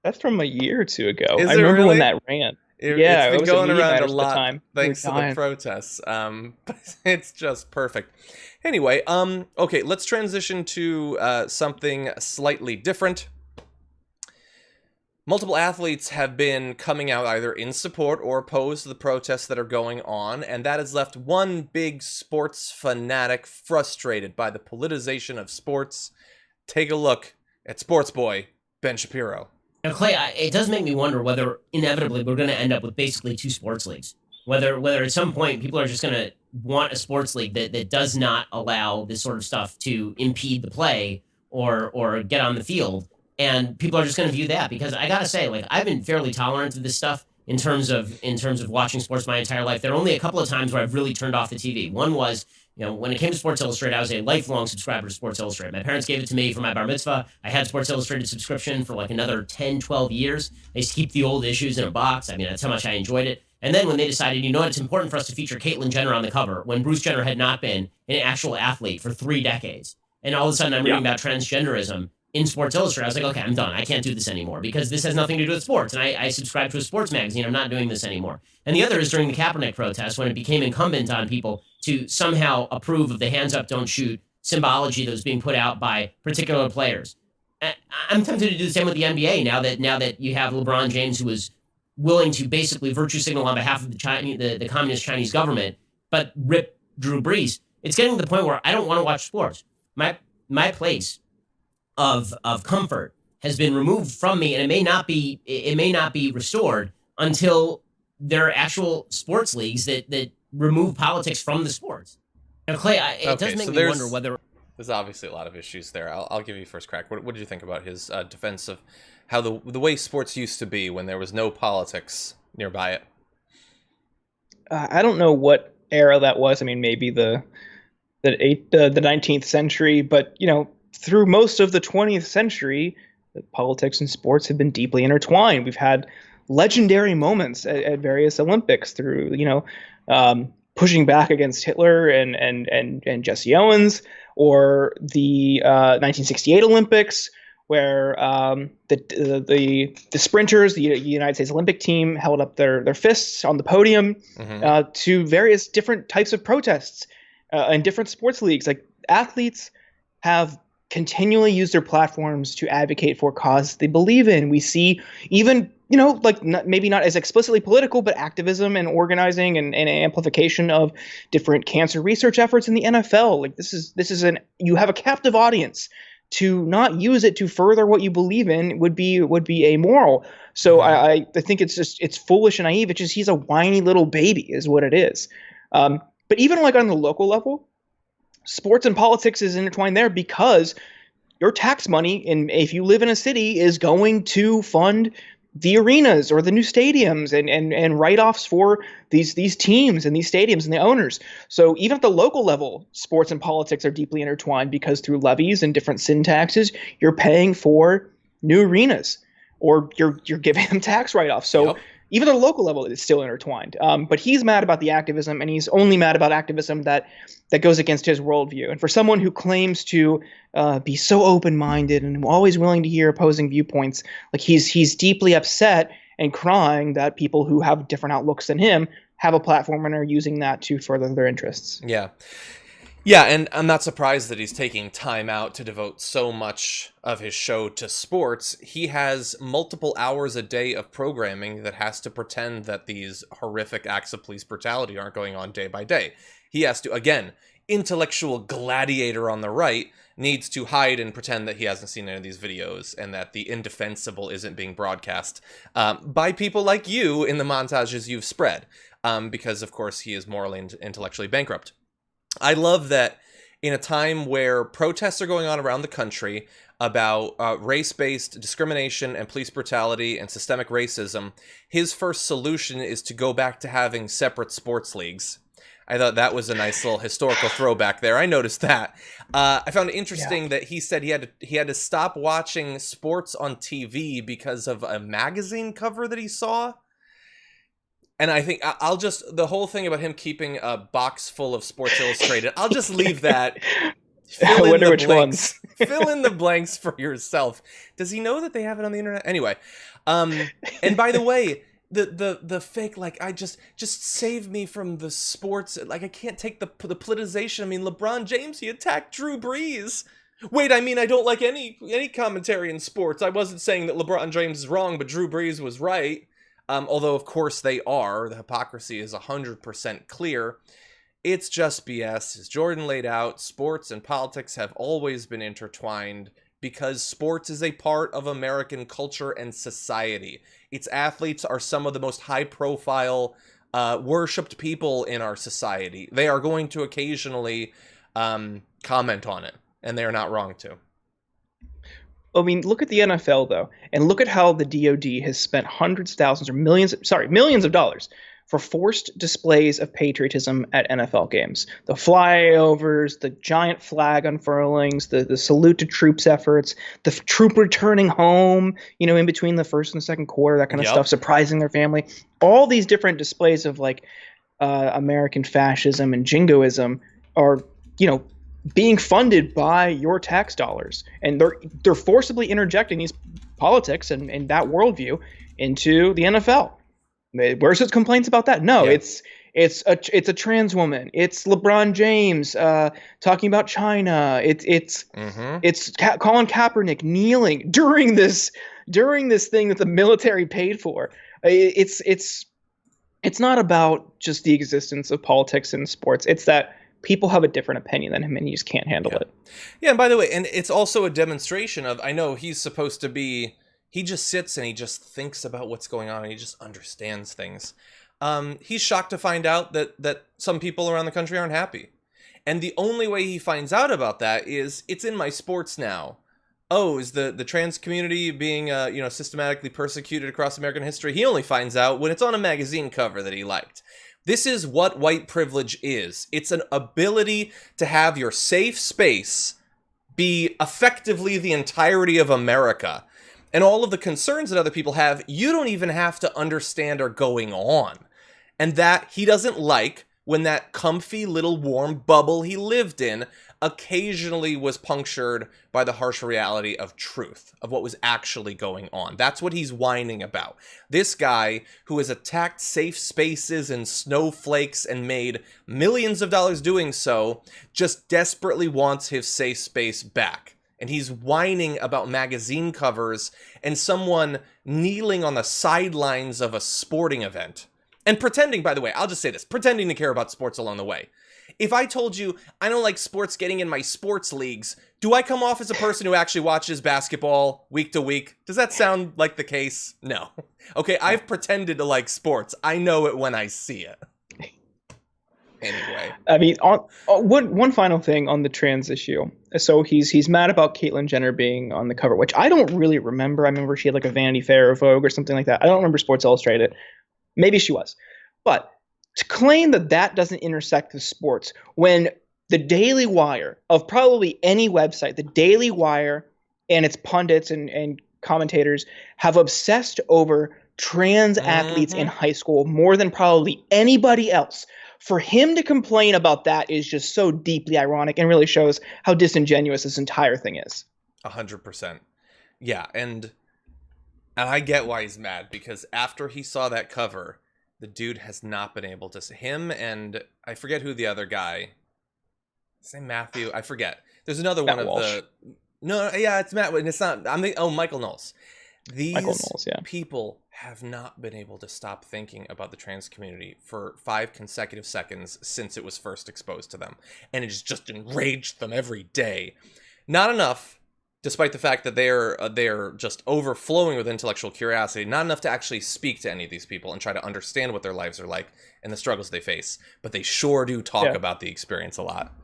That's from a year or two ago. I remember really? when that ran. It's been going around a lot time. thanks to the protests. But it's just perfect. Anyway, okay, let's transition to something slightly different. Multiple athletes have been coming out either in support or opposed to the protests that are going on, and that has left one big sports fanatic frustrated by the politicization of sports. Take a look at sports boy Ben Shapiro. Now, Clay, it does make me wonder whether inevitably we're going to end up with basically two sports leagues. Whether at some point people are just going to want a sports league that does not allow this sort of stuff to impede the play or get on the field. And people are just going to view that, because I got to say, like, I've been fairly tolerant of this stuff in terms of watching sports my entire life. There are only a couple of times where I've really turned off the TV. One was, when it came to Sports Illustrated, I was a lifelong subscriber to Sports Illustrated. My parents gave it to me for my bar mitzvah. I had Sports Illustrated subscription for like another 10, 12 years. I used to keep the old issues in a box. That's how much I enjoyed it. And then when they decided, it's important for us to feature Caitlyn Jenner on the cover, when Bruce Jenner had not been an actual athlete for 3 decades. And all of a sudden I'm reading about transgenderism in Sports Illustrated. I was like, okay, I'm done. I can't do this anymore, because this has nothing to do with sports. And I subscribe to a sports magazine. I'm not doing this anymore. And the other is during the Kaepernick protest, when it became incumbent on people to somehow approve of the hands up, don't shoot symbology that was being put out by particular players. I'm tempted to do the same with the NBA now that you have LeBron James, who was willing to basically virtue signal on behalf of the communist Chinese government, but rip Drew Brees. It's getting to the point where I don't want to watch sports. My place of comfort has been removed from me, and it may not be restored until there are actual sports leagues that remove politics from the sports. Now, Clay, it does make me wonder whether there's obviously a lot of issues there. I'll give you first crack. What did you think about his defense of how the way sports used to be when there was no politics nearby it? I don't know what era that was. Maybe the 19th century, but through most of the 20th century, politics and sports have been deeply intertwined. We've had legendary moments at various Olympics through, pushing back against Hitler and Jesse Owens, or the 1968 Olympics, where the sprinters, the United States Olympic team, held up their fists on the podium to various different types of protests in different sports leagues. Like, athletes have continually used their platforms to advocate for causes they believe in. We see even, maybe not as explicitly political, but activism and organizing and amplification of different cancer research efforts in the NFL. Like, you have a captive audience. To not use it to further what you believe in would be amoral. So I think it's foolish and naive. It's just, he's a whiny little baby is what it is. But even like on the local level, sports and politics is intertwined there, because your tax money, if you live in a city, is going to fund the arenas or the new stadiums and write-offs for these teams and these stadiums and the owners. So even at the local level, sports and politics are deeply intertwined, because through levies and different sin taxes, you're paying for new arenas, or you're giving them tax write-offs. So even at the local level, it's still intertwined. But he's mad about the activism, and he's only mad about activism that goes against his worldview. And for someone who claims to be so open-minded and always willing to hear opposing viewpoints, like, he's deeply upset and crying that people who have different outlooks than him have a platform and are using that to further their interests. Yeah, and I'm not surprised that he's taking time out to devote so much of his show to sports. He has multiple hours a day of programming that has to pretend that these horrific acts of police brutality aren't going on day by day. He has to, again, intellectual gladiator on the right, needs to hide and pretend that he hasn't seen any of these videos and that the indefensible isn't being broadcast by people like you in the montages you've spread, because, of course, he is morally and intellectually bankrupt. I love that in a time where protests are going on around the country about race-based discrimination and police brutality and systemic racism, his first solution is to go back to having separate sports leagues. I thought that was a nice little historical throwback there. I noticed that. I found it interesting that he said he had to stop watching sports on TV because of a magazine cover that he saw. And I think the whole thing about him keeping a box full of Sports Illustrated, I'll just leave that. I wonder which ones. Fill in the blanks for yourself. Does he know that they have it on the internet? Anyway, and by the way, the fake, like, I just save me from the sports. Like, I can't take the politicization. I mean, LeBron James, he attacked Drew Brees. Wait, I mean, I don't like any commentary in sports. I wasn't saying that LeBron James is wrong, but Drew Brees was right. Although, of course, they are. The hypocrisy is 100% clear. It's just BS. As Jordan laid out, sports and politics have always been intertwined because sports is a part of American culture and society. Its athletes are some of the most high-profile, worshipped people in our society. They are going to occasionally comment on it, and they are not wrong to. I mean, look at the NFL, though, and look at how the DoD has spent hundreds of thousands or millions of dollars for forced displays of patriotism at NFL games. The flyovers, the giant flag unfurlings, the salute to troops efforts, the troop returning home, in between the first and the second quarter, that kind of stuff, surprising their family. All these different displays of, like, American fascism and jingoism are, being funded by your tax dollars, and they're forcibly interjecting these politics and that worldview into the NFL. Where's his complaints about that? No, it's a trans woman. It's LeBron James talking about China. It's Colin Kaepernick kneeling during this thing that the military paid for. It's not about just the existence of politics in sports. It's that people have a different opinion than him, and he just can't handle it. Yeah, and by the way, and it's also a demonstration of, I know he's supposed to be, he just sits and he just thinks about what's going on, and he just understands things. He's shocked to find out that some people around the country aren't happy. And the only way he finds out about that is, it's in my sports now. Oh, is the trans community being systematically persecuted across American history? He only finds out when it's on a magazine cover that he liked. This is what white privilege is. It's an ability to have your safe space be effectively the entirety of America. And all of the concerns that other people have, you don't even have to understand are going on. And that he doesn't like when that comfy little warm bubble he lived in occasionally was punctured by the harsh reality of truth, of what was actually going on. That's what he's whining about. This guy who has attacked safe spaces and snowflakes and made millions of dollars doing so, just desperately wants his safe space back. And he's whining about magazine covers and someone kneeling on the sidelines of a sporting event. And pretending, by the way, I'll just say this, pretending to care about sports along the way. If I told you I don't like sports getting in my sports leagues, do I come off as a person who actually watches basketball week to week? Does that sound like the case? No. Okay, I've pretended to like sports. I know it when I see it. Anyway. I mean, one final thing on the trans issue. So he's mad about Caitlyn Jenner being on the cover, which I don't really remember. I remember she had like a Vanity Fair or Vogue or something like that. I don't remember Sports Illustrated. Maybe she was. But to claim that that doesn't intersect with sports when the Daily Wire of probably any website, the Daily Wire and its pundits and commentators have obsessed over trans athletes in high school more than probably anybody else. For him to complain about that is just so deeply ironic and really shows how disingenuous this entire thing is. 100%. Yeah, and I get why he's mad, because after he saw that cover, the dude has not been able to see him, and I forget who the other guy. Say Matthew, I forget. There's another Matt one of Walsh. it's Matt, and it's not. Michael Knowles. These Michael Knowles, yeah. people have not been able to stop thinking about the trans community for 5 consecutive seconds since it was first exposed to them, and it's just enraged them every day. Not enough, despite the fact that they're just overflowing with intellectual curiosity, not enough to actually speak to any of these people and try to understand what their lives are like and the struggles they face. But they sure do talk about the experience a lot.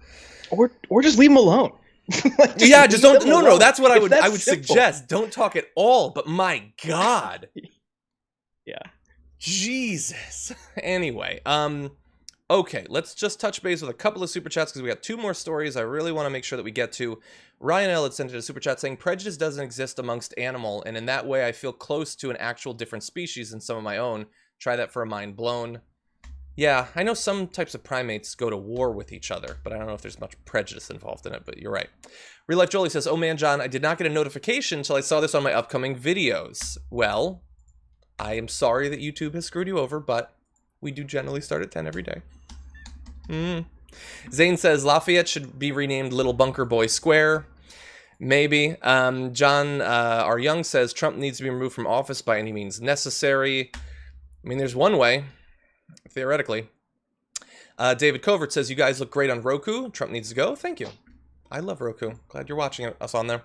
Or just leave them alone. Just don't. No. That's what I would simple. suggest. Don't talk at all. But my God. Yeah. Jesus. Anyway, okay, let's just touch base with a couple of super chats because we got 2 more stories I really want to make sure that we get to. Ryan L. had sent in a super chat saying, prejudice doesn't exist amongst animal, and in that way I feel close to an actual different species than some of my own. Try that for a mind blown. Yeah, I know some types of primates go to war with each other, but I don't know if there's much prejudice involved in it, but you're right. Real Life Jolie says, oh man, John, I did not get a notification until I saw this on my upcoming videos. Well, I am sorry that YouTube has screwed you over, but we do generally start at 10 every day. Zane says, Lafayette should be renamed Little Bunker Boy Square. Maybe. John R. Young says, Trump needs to be removed from office by any means necessary. I mean, there's one way. Theoretically. David Covert says, you guys look great on Roku. Trump needs to go. Thank you. I love Roku. Glad you're watching us on there.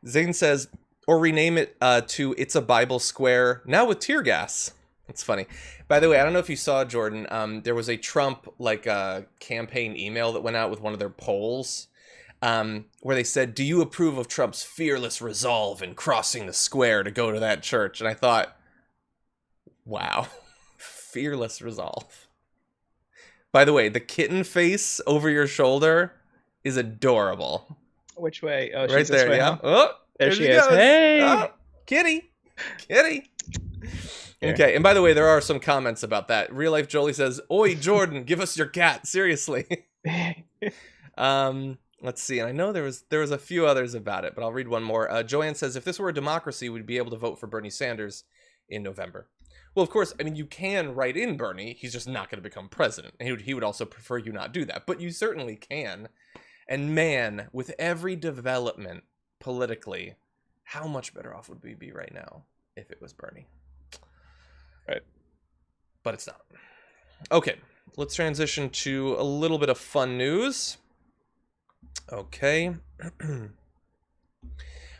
Zane says, or rename it to It's a Bible Square, now with tear gas. That's funny. By the way, I don't know if you saw, Jordan, there was a Trump campaign email that went out with one of their polls where they said, do you approve of Trump's fearless resolve in crossing the square to go to that church? And I thought, wow. Fearless resolve. By the way, the kitten face over your shoulder is adorable. Which way? Oh, right she's there, this way, yeah. huh? Oh, There she goes. is. Hey! Oh, kitty. Kitty. Here. Okay, and by the way, there are some comments about that. Real Life Jolie says, oi, Jordan, give us your cat. Seriously. Let's see. And I know there was a few others about it, but I'll read one more. Joanne says, if this were a democracy, we'd be able to vote for Bernie Sanders in November. Well, of course, I mean, you can write in Bernie. He's just not going to become president. And he would also prefer you not do that. But you certainly can. And man, with every development politically, how much better off would we be right now if it was Bernie? Right. But it's not. Okay, let's transition to a little bit of fun news. Okay.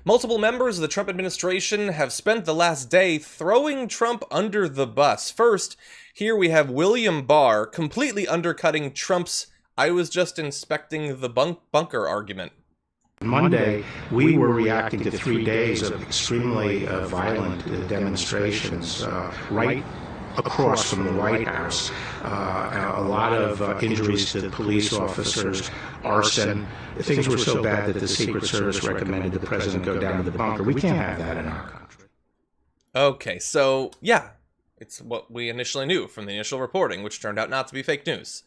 Multiple members of the Trump administration have spent the last day throwing Trump under the bus. First, here we have William Barr completely undercutting Trump's "I was just inspecting the bunker" argument. Monday, we were reacting to 3 days of extremely violent demonstrations right across from the White House. A lot of injuries to police officers, arson. Things were so bad that the Secret Service recommended the president go down to the bunker. We can't have that in our country. Okay, so yeah, it's what we initially knew from the initial reporting, which turned out not to be fake news.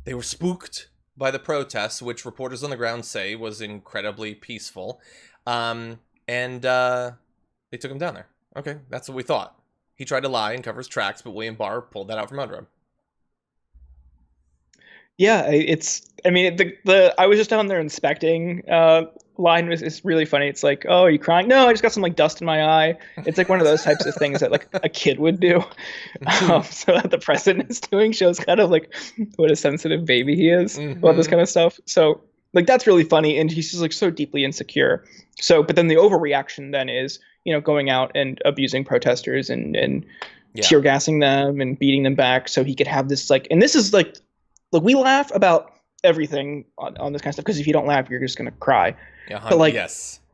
They were spooked by the protests, which reporters on the ground say was incredibly peaceful, and they took him down there. Okay, that's what we thought. He tried to lie and cover his tracks, but William Barr pulled that out from under him. Yeah, I was just down there inspecting. Line is really funny. It's like, oh, are you crying? No, I just got some like dust in my eye. It's like one of those types of things that like a kid would do. So that the president is doing shows kind of like what a sensitive baby he is about this kind of stuff. So like that's really funny, and he's just like so deeply insecure. So, but then the overreaction then is, going out and abusing protesters and tear gassing them and beating them back so he could have this like, and this is like, look, we laugh about everything on this kind of stuff because if you don't laugh, you're just gonna cry. But like,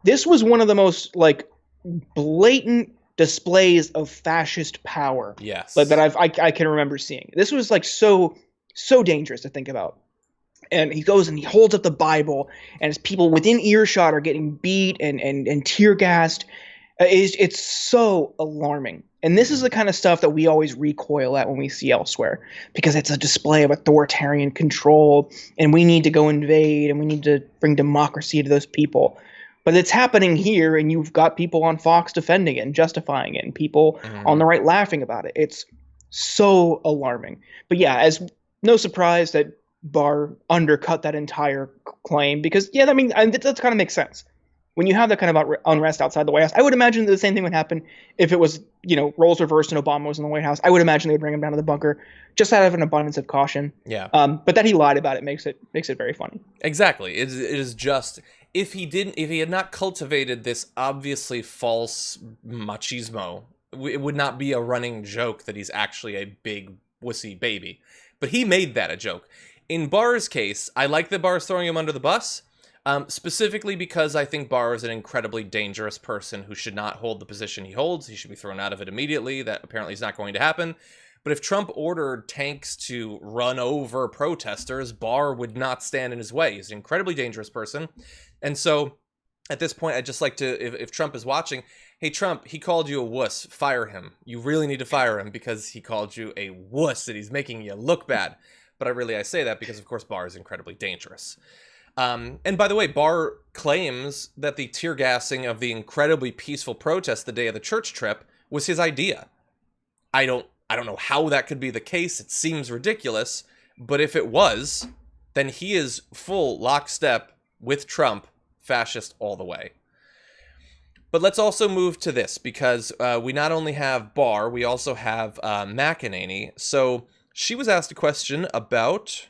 this was one of the most like blatant displays of fascist power. That I can remember seeing. This was like so dangerous to think about. And he goes and he holds up the Bible, and his people within earshot are getting beat and tear gassed. It's so alarming. And this is the kind of stuff that we always recoil at when we see elsewhere, because it's a display of authoritarian control, and we need to go invade, and we need to bring democracy to those people. But it's happening here, and you've got people on Fox defending it and justifying it, and people on the right laughing about it. It's so alarming. But yeah, as no surprise that Barr undercut that entire claim, because that kind of makes sense. When you have that kind of unrest outside the White House, I would imagine that the same thing would happen if it was, roles reversed and Obama was in the White House. I would imagine they would bring him down to the bunker just out of an abundance of caution. Yeah. But that he lied about it makes it very funny. Exactly. It is just, if he had not cultivated this obviously false machismo, it would not be a running joke that he's actually a big wussy baby. But he made that a joke. In Barr's case, I like that Barr's throwing him under the bus. Specifically because I think Barr is an incredibly dangerous person who should not hold the position he holds. He should be thrown out of it immediately. That apparently is not going to happen. But if Trump ordered tanks to run over protesters, Barr would not stand in his way. He's an incredibly dangerous person. And so at this point, I'd just like to, if Trump is watching, hey, Trump, he called you a wuss. Fire him. You really need to fire him because he called you a wuss and he's making you look bad. But I say that because, of course, Barr is incredibly dangerous. And by the way, Barr claims that the tear gassing of the incredibly peaceful protest the day of the church trip was his idea. I don't know how that could be the case. It seems ridiculous. But if it was, then he is full lockstep with Trump, fascist all the way. But let's also move to this, because we not only have Barr, we also have McEnany. So she was asked a question about...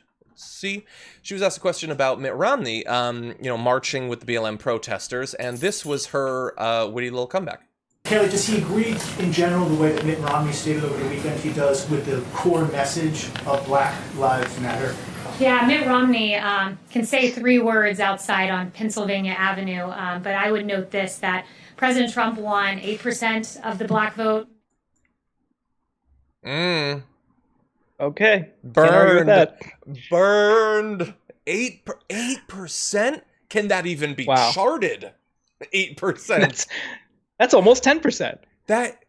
She was asked a question about Mitt Romney, marching with the BLM protesters, and this was her witty little comeback. Kayleigh, does he agree in general the way that Mitt Romney stated over the weekend he does with the core message of Black Lives Matter? Yeah, Mitt Romney can say 3 words outside on Pennsylvania Avenue, but I would note this, that President Trump won 8% of the black vote. Okay. Burned. 8%? Can that even be charted? 8%. That's almost 10%. That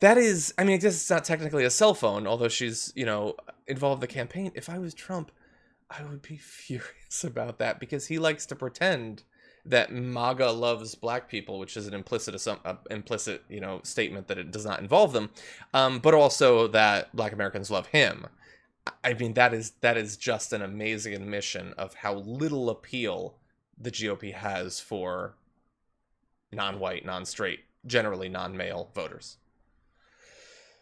is, I guess it's not technically a cell phone, although she's, involved in the campaign. If I was Trump, I would be furious about that, because he likes to pretend that MAGA loves black people, which is an implicit statement that it does not involve them, but also that black Americans love him. That is just an amazing admission of how little appeal the GOP has for non-white, non-straight, generally non-male voters.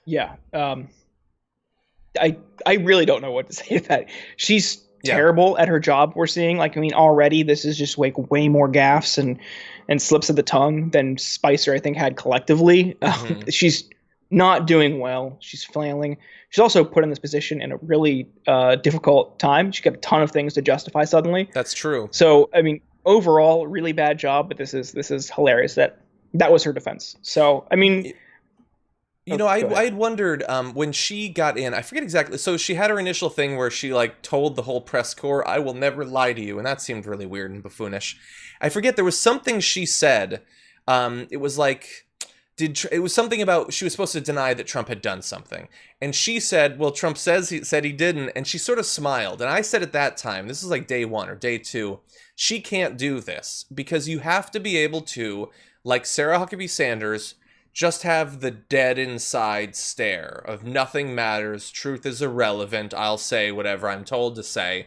Yeah. I really don't know what to say to that. She's terrible at her job, we're seeing. Already this is just way more gaffes and slips of the tongue than Spicer, I think, had collectively. She's not doing well. She's flailing. She's also put in this position in a really difficult time. She got a ton of things to justify suddenly. That's true. So, overall, really bad job, but this is hilarious that was her defense. So, You know, I had wondered when she got in, I forget exactly. So she had her initial thing where she like told the whole press corps, "I will never lie to you," and that seemed really weird and buffoonish. I forget, there was something she said. It was like, it was something about, she was supposed to deny that Trump had done something, and she said, "Well, Trump said he didn't," and she sort of smiled. And I said at that time, this is like day 1 or day 2, she can't do this because you have to be able to, like Sarah Huckabee Sanders, just have the dead inside stare of nothing matters, truth is irrelevant, I'll say whatever I'm told to say.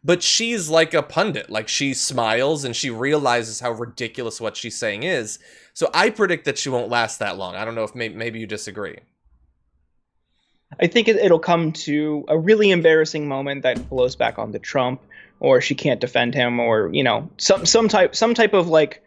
But she's like a pundit, like she smiles and she realizes how ridiculous what she's saying is. So I predict that she won't last that long. I don't know if maybe you disagree. I think it'll come to a really embarrassing moment that blows back onto Trump, or she can't defend him, or, you know, some type of like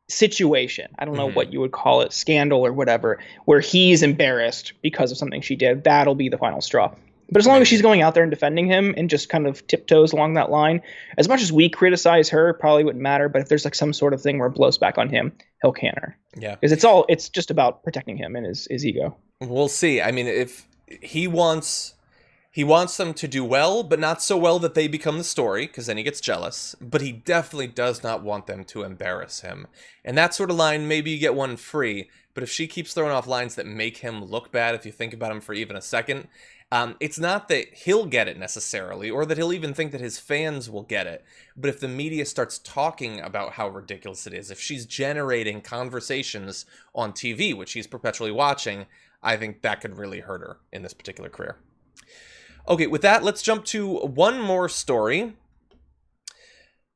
situation, I don't know what you would call it, scandal or whatever, where he's embarrassed because of something she did. That'll be the final straw. But as long as she's going out there and defending him and just kind of tiptoes along that line, as much as we criticize her, probably wouldn't matter. But if there's like some sort of thing where it blows back on him, he'll can her. Yeah, because it's just about protecting him and his ego. We'll see. I mean, if he wants them to do well, but not so well that they become the story, because then he gets jealous. But he definitely does not want them to embarrass him. And that sort of line, maybe you get one free. But if she keeps throwing off lines that make him look bad, if you think about him for even a second, it's not that he'll get it necessarily, or that he'll even think that his fans will get it. But if the media starts talking about how ridiculous it is, if she's generating conversations on TV, which he's perpetually watching, I think that could really hurt her in this particular career. Okay, with that, let's jump to one more story.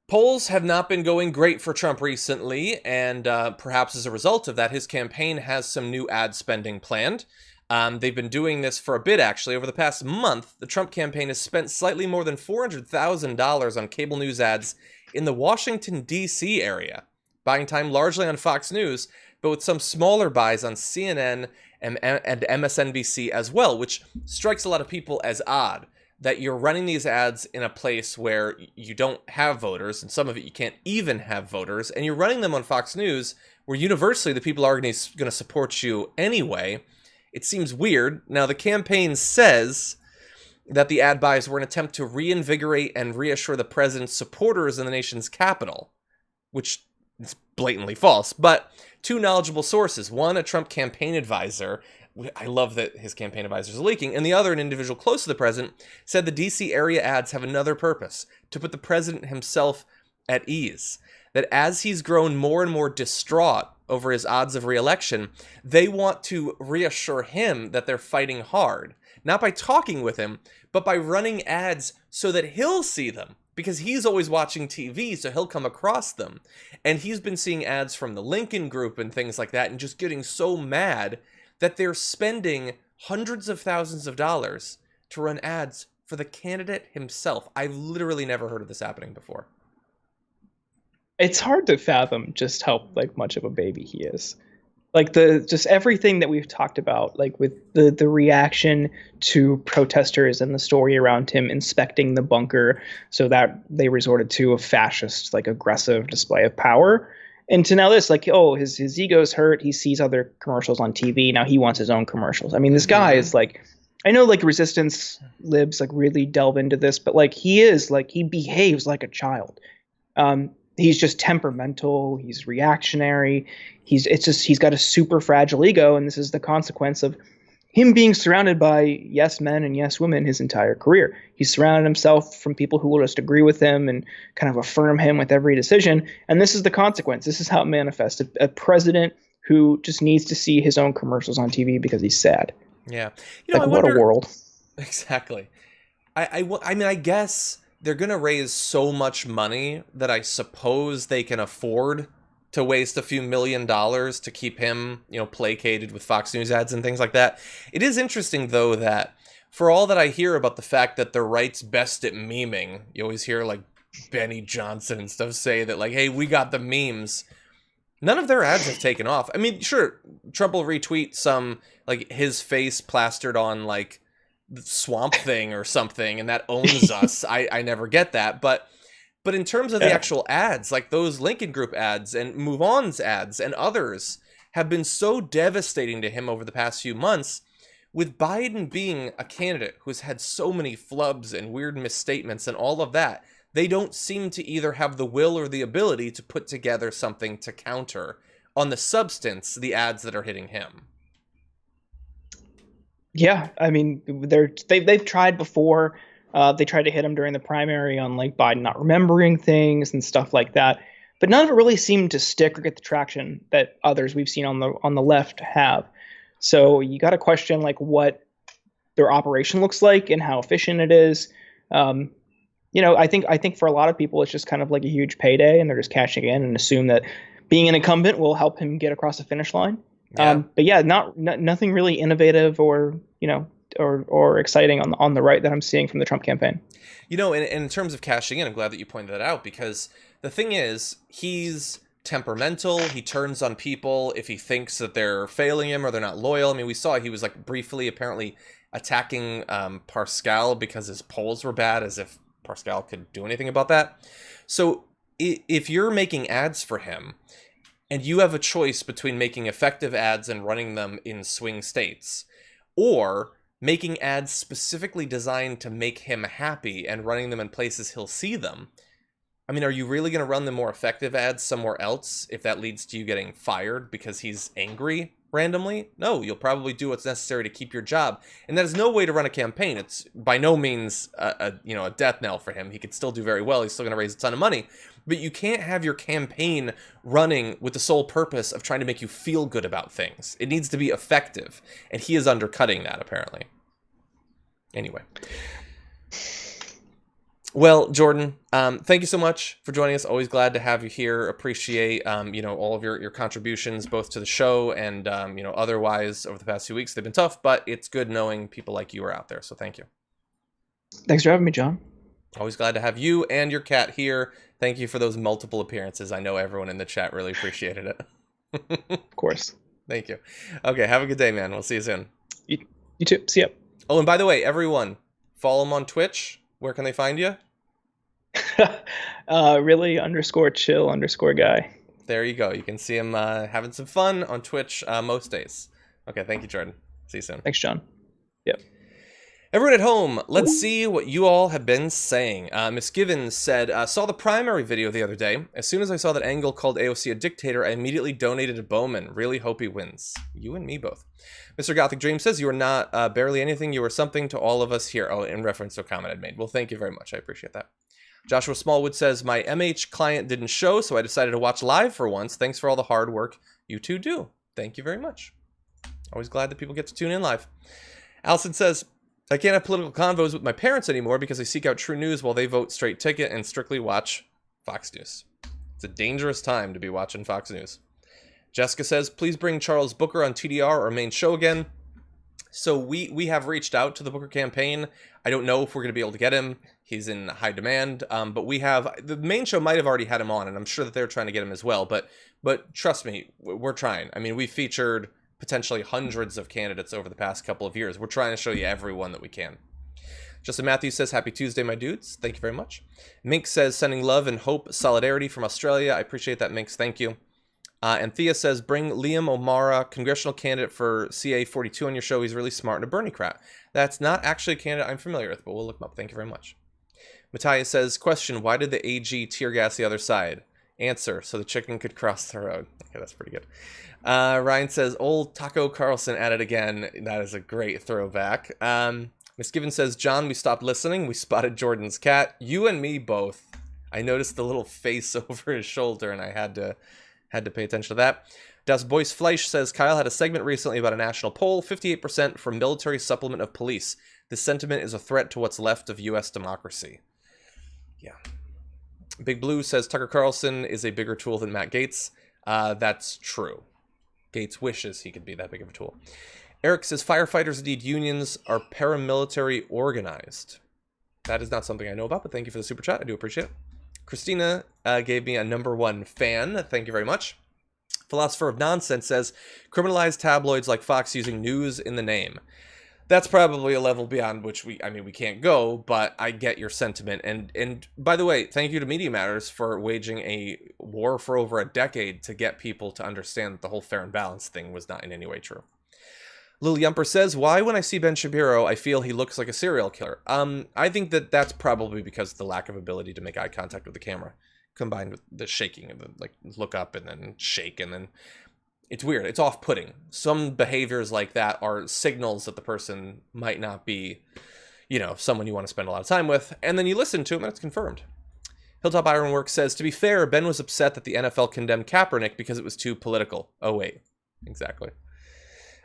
Polls have not been going great for Trump recently, and perhaps as a result of that, his campaign has some new ad spending planned. They've been doing this for a bit, actually. Over the past month, the Trump campaign has spent slightly more than $400,000 on cable news ads in the Washington, D.C. area, buying time largely on Fox News, but with some smaller buys on CNN and MSNBC as well, which strikes a lot of people as odd, that you're running these ads in a place where you don't have voters, and some of it you can't even have voters, and you're running them on Fox News, where universally the people are going to support you anyway. It seems weird. Now, the campaign says that the ad buys were an attempt to reinvigorate and reassure the president's supporters in the nation's capital, which is blatantly false. But two knowledgeable sources, one a Trump campaign advisor, I love that his campaign advisors are leaking, and the other, an individual close to the president, said the D.C. area ads have another purpose, to put the president himself at ease. That as he's grown more and more distraught over his odds of re-election, they want to reassure him that they're fighting hard, not by talking with him, but by running ads so that he'll see them, because he's always watching TV, so he'll come across them. And he's been seeing ads from the Lincoln Group and things like that, and just getting so mad that they're spending hundreds of thousands of dollars to run ads for the candidate himself. I've literally never heard of this happening before. It's hard to fathom just how much of a baby he is. Just everything that we've talked about, with the reaction to protesters and the story around him inspecting the bunker, so that they resorted to a fascist, aggressive display of power. And to now this, his ego's hurt. He sees other commercials on TV. Now he wants his own commercials. I mean, this guy is I know resistance libs really delve into this, but he behaves like a child. He's just temperamental. He's reactionary. He's got a super fragile ego. And this is the consequence of him being surrounded by yes men and yes women his entire career. He's surrounded himself from people who will just agree with him and kind of affirm him with every decision. And this is the consequence. This is how it manifests. A president who just needs to see his own commercials on TV because he's sad. Yeah. What a world. Exactly. I mean, I guess they're going to raise so much money that I suppose they can afford to waste a few $1 million to keep him, placated with Fox News ads and things like that. It is interesting, though, that for all that I hear about the fact that the right's best at memeing, you always hear Benny Johnson and stuff say that hey, we got the memes. None of their ads have taken off. I mean, sure, Trump will retweet some his face plastered on the Swamp Thing or something, and that owns us. I never get that, but in terms of the actual ads, those Lincoln Group ads and Move On's ads and others, have been so devastating to him over the past few months. With Biden being a candidate who has had so many flubs and weird misstatements and all of that, they don't seem to either have the will or the ability to put together something to counter on the substance the ads that are hitting him. Yeah, I mean, they've tried before. They tried to hit him during the primary on like Biden not remembering things and stuff like that, but none of it really seemed to stick or get the traction that others we've seen on the left have. So you got to question like what their operation looks like and how efficient it is. I think for a lot of people it's just kind of like a huge payday, and they're just cashing in and assume that being an incumbent will help him get across the finish line. Yeah. But yeah, nothing really innovative or exciting on the right that I'm seeing from the Trump campaign. And in terms of cashing in, I'm glad that you pointed that out, because the thing is, he's temperamental. He turns on people if he thinks that they're failing him or they're not loyal. I mean, we saw he was like briefly apparently attacking Pascal because his polls were bad, as if Pascal could do anything about that. So if you're making ads for him and you have a choice between making effective ads and running them in swing states, or making ads specifically designed to make him happy and running them in places he'll see them, I mean, are you really going to run the more effective ads somewhere else if that leads to you getting fired because he's angry randomly? No, you'll probably do what's necessary to keep your job. And that is no way to run a campaign. It's by no means a death knell for him. He could still do very well. He's still going to raise a ton of money. But you can't have your campaign running with the sole purpose of trying to make you feel good about things. It needs to be effective. And he is undercutting that, apparently. Anyway. Well, Jordan, thank you so much for joining us. Always glad to have you here. Appreciate, all of your contributions, both to the show and, otherwise over the past few weeks. They've been tough, but it's good knowing people like you are out there. So thank you. Thanks for having me, John. Always glad to have you and your cat here. Thank you for those multiple appearances. I know everyone in the chat really appreciated it. Of course. Thank you. Okay, have a good day, man. We'll see you soon. You too. See ya. Oh, and by the way, everyone, follow him on Twitch. Where can they find you? Really _chill_guy. There you go. You can see him having some fun on Twitch most days. Okay, thank you, Jordan. See you soon. Thanks, John. Yep. Everyone at home, let's see what you all have been saying. Miss Givens said, saw the primary video the other day. As soon as I saw that Engel called AOC a dictator, I immediately donated to Bowman. Really hope he wins. You and me both. Mr. Gothic Dream says, you are not barely anything. You are something to all of us here. Oh, in reference to a comment I'd made. Well, thank you very much. I appreciate that. Joshua Smallwood says, my MH client didn't show, so I decided to watch live for once. Thanks for all the hard work you two do. Thank you very much. Always glad that people get to tune in live. Allison says, I can't have political convos with my parents anymore because they seek out true news while they vote straight ticket and strictly watch Fox News. It's a dangerous time to be watching Fox News. Jessica says, please bring Charles Booker on TDR or main show again. So we have reached out to the Booker campaign. I don't know if we're going to be able to get him. He's in high demand. But we have, the main show might have already had him on, and I'm sure that they're trying to get him as well. But trust me, we're trying. I mean, we featured potentially hundreds of candidates over the past couple of years. We're trying to show you everyone that we can. Justin Matthews says, happy Tuesday, my dudes. Thank you very much. Mink says, sending love and hope, solidarity from Australia. I appreciate that, Minks. Thank you. And Thea says, bring Liam O'Mara, congressional candidate for CA42 on your show. He's really smart and a Bernie crap. That's not actually a candidate I'm familiar with, but we'll look him up. Thank you very much. Matthias says, question, why did the AG tear gas the other side? Answer, so the chicken could cross the road. Okay, that's pretty good. Ryan says, old Tucker Carlson at it again. That is a great throwback. Miss Given says, John, we stopped listening. We spotted Jordan's cat. You and me both. I noticed the little face over his shoulder, and I had to pay attention to that. Das Boyce Fleisch says, Kyle had a segment recently about a national poll, 58% for military supplement of police. This sentiment is a threat to what's left of U.S. democracy. Yeah. Big Blue says, Tucker Carlson is a bigger tool than Matt Gaetz. That's true. Gaetz wishes he could be that big of a tool. Eric says, firefighters need unions are paramilitary organized. That is not something I know about, but thank you for the super chat. I do appreciate it. Christina gave me a #1 fan. Thank you very much. Philosopher of Nonsense says, criminalize tabloids like Fox using news in the name. that's probably a level beyond which we can't go, but I get your sentiment. And by the way, thank you to Media Matters for waging a war for over a decade to get people to understand that the whole fair and balanced thing was not in any way true. Lil Yumper says, why when I see Ben Shapiro, I feel he looks like a serial killer? I think that's probably because of the lack of ability to make eye contact with the camera, combined with the shaking and the, like, look up and then shake, and then it's weird. It's off-putting. Some behaviors like that are signals that the person might not be, someone you want to spend a lot of time with. And then you listen to him and it's confirmed. Hilltop Ironworks says, to be fair, Ben was upset that the NFL condemned Kaepernick because it was too political. Oh, wait. Exactly.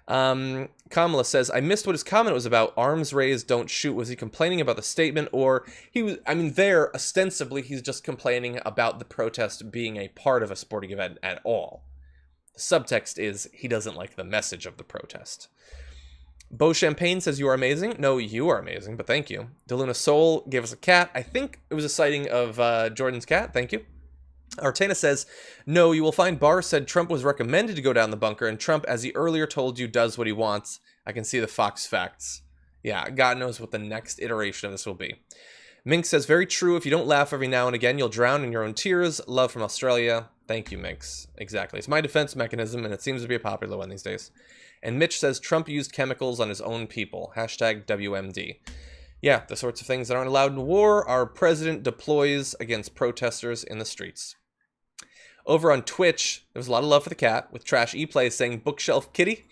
Kamala says, I missed what his comment was about. Arms raised, don't shoot. Was he complaining about the statement? Or there, ostensibly, he's just complaining about the protest being a part of a sporting event at all. The subtext is he doesn't like the message of the protest. Beau Champagne says, you are amazing. No, you are amazing, but thank you. Deluna Soul gave us a cat. I think it was a sighting of Jordan's cat. Thank you. Artana says, no, you will find Barr said Trump was recommended to go down the bunker, and Trump, as he earlier told you, does what he wants. I can see the Fox facts. Yeah, God knows what the next iteration of this will be. Mink says, very true. If you don't laugh every now and again, you'll drown in your own tears. Love from Australia. Thank you, Minx. Exactly. It's my defense mechanism, and it seems to be a popular one these days. And Mitch says, Trump used chemicals on his own people. Hashtag WMD. Yeah, the sorts of things that aren't allowed in war our president deploys against protesters in the streets. Over on Twitch, there was a lot of love for the cat, with Trash E-Play saying, bookshelf kitty.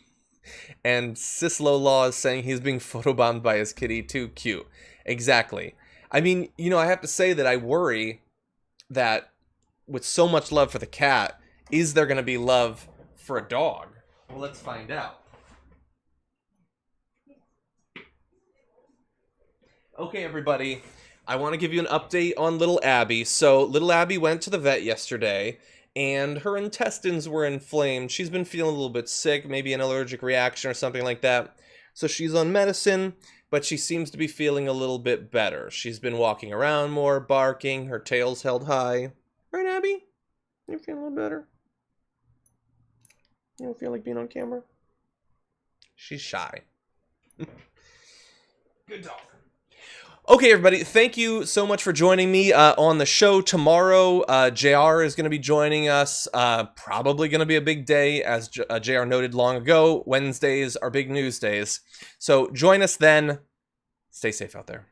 And Sislo Law is saying he's being photobombed by his kitty. Too cute. Exactly. I mean, I have to say that I worry that with so much love for the cat, is there going to be love for a dog? Well, let's find out. Okay, everybody. I want to give you an update on little Abby. So, little Abby went to the vet yesterday, and her intestines were inflamed. She's been feeling a little bit sick, maybe an allergic reaction or something like that. So, she's on medicine, but she seems to be feeling a little bit better. She's been walking around more, barking, her tail's held high. Right, Abby? You feeling a little better? You don't feel like being on camera? She's shy. Good dog. Okay, everybody, thank you so much for joining me on the show. Tomorrow, JR is going to be joining us. Probably going to be a big day, as JR noted long ago. Wednesdays are big news days. So join us then. Stay safe out there.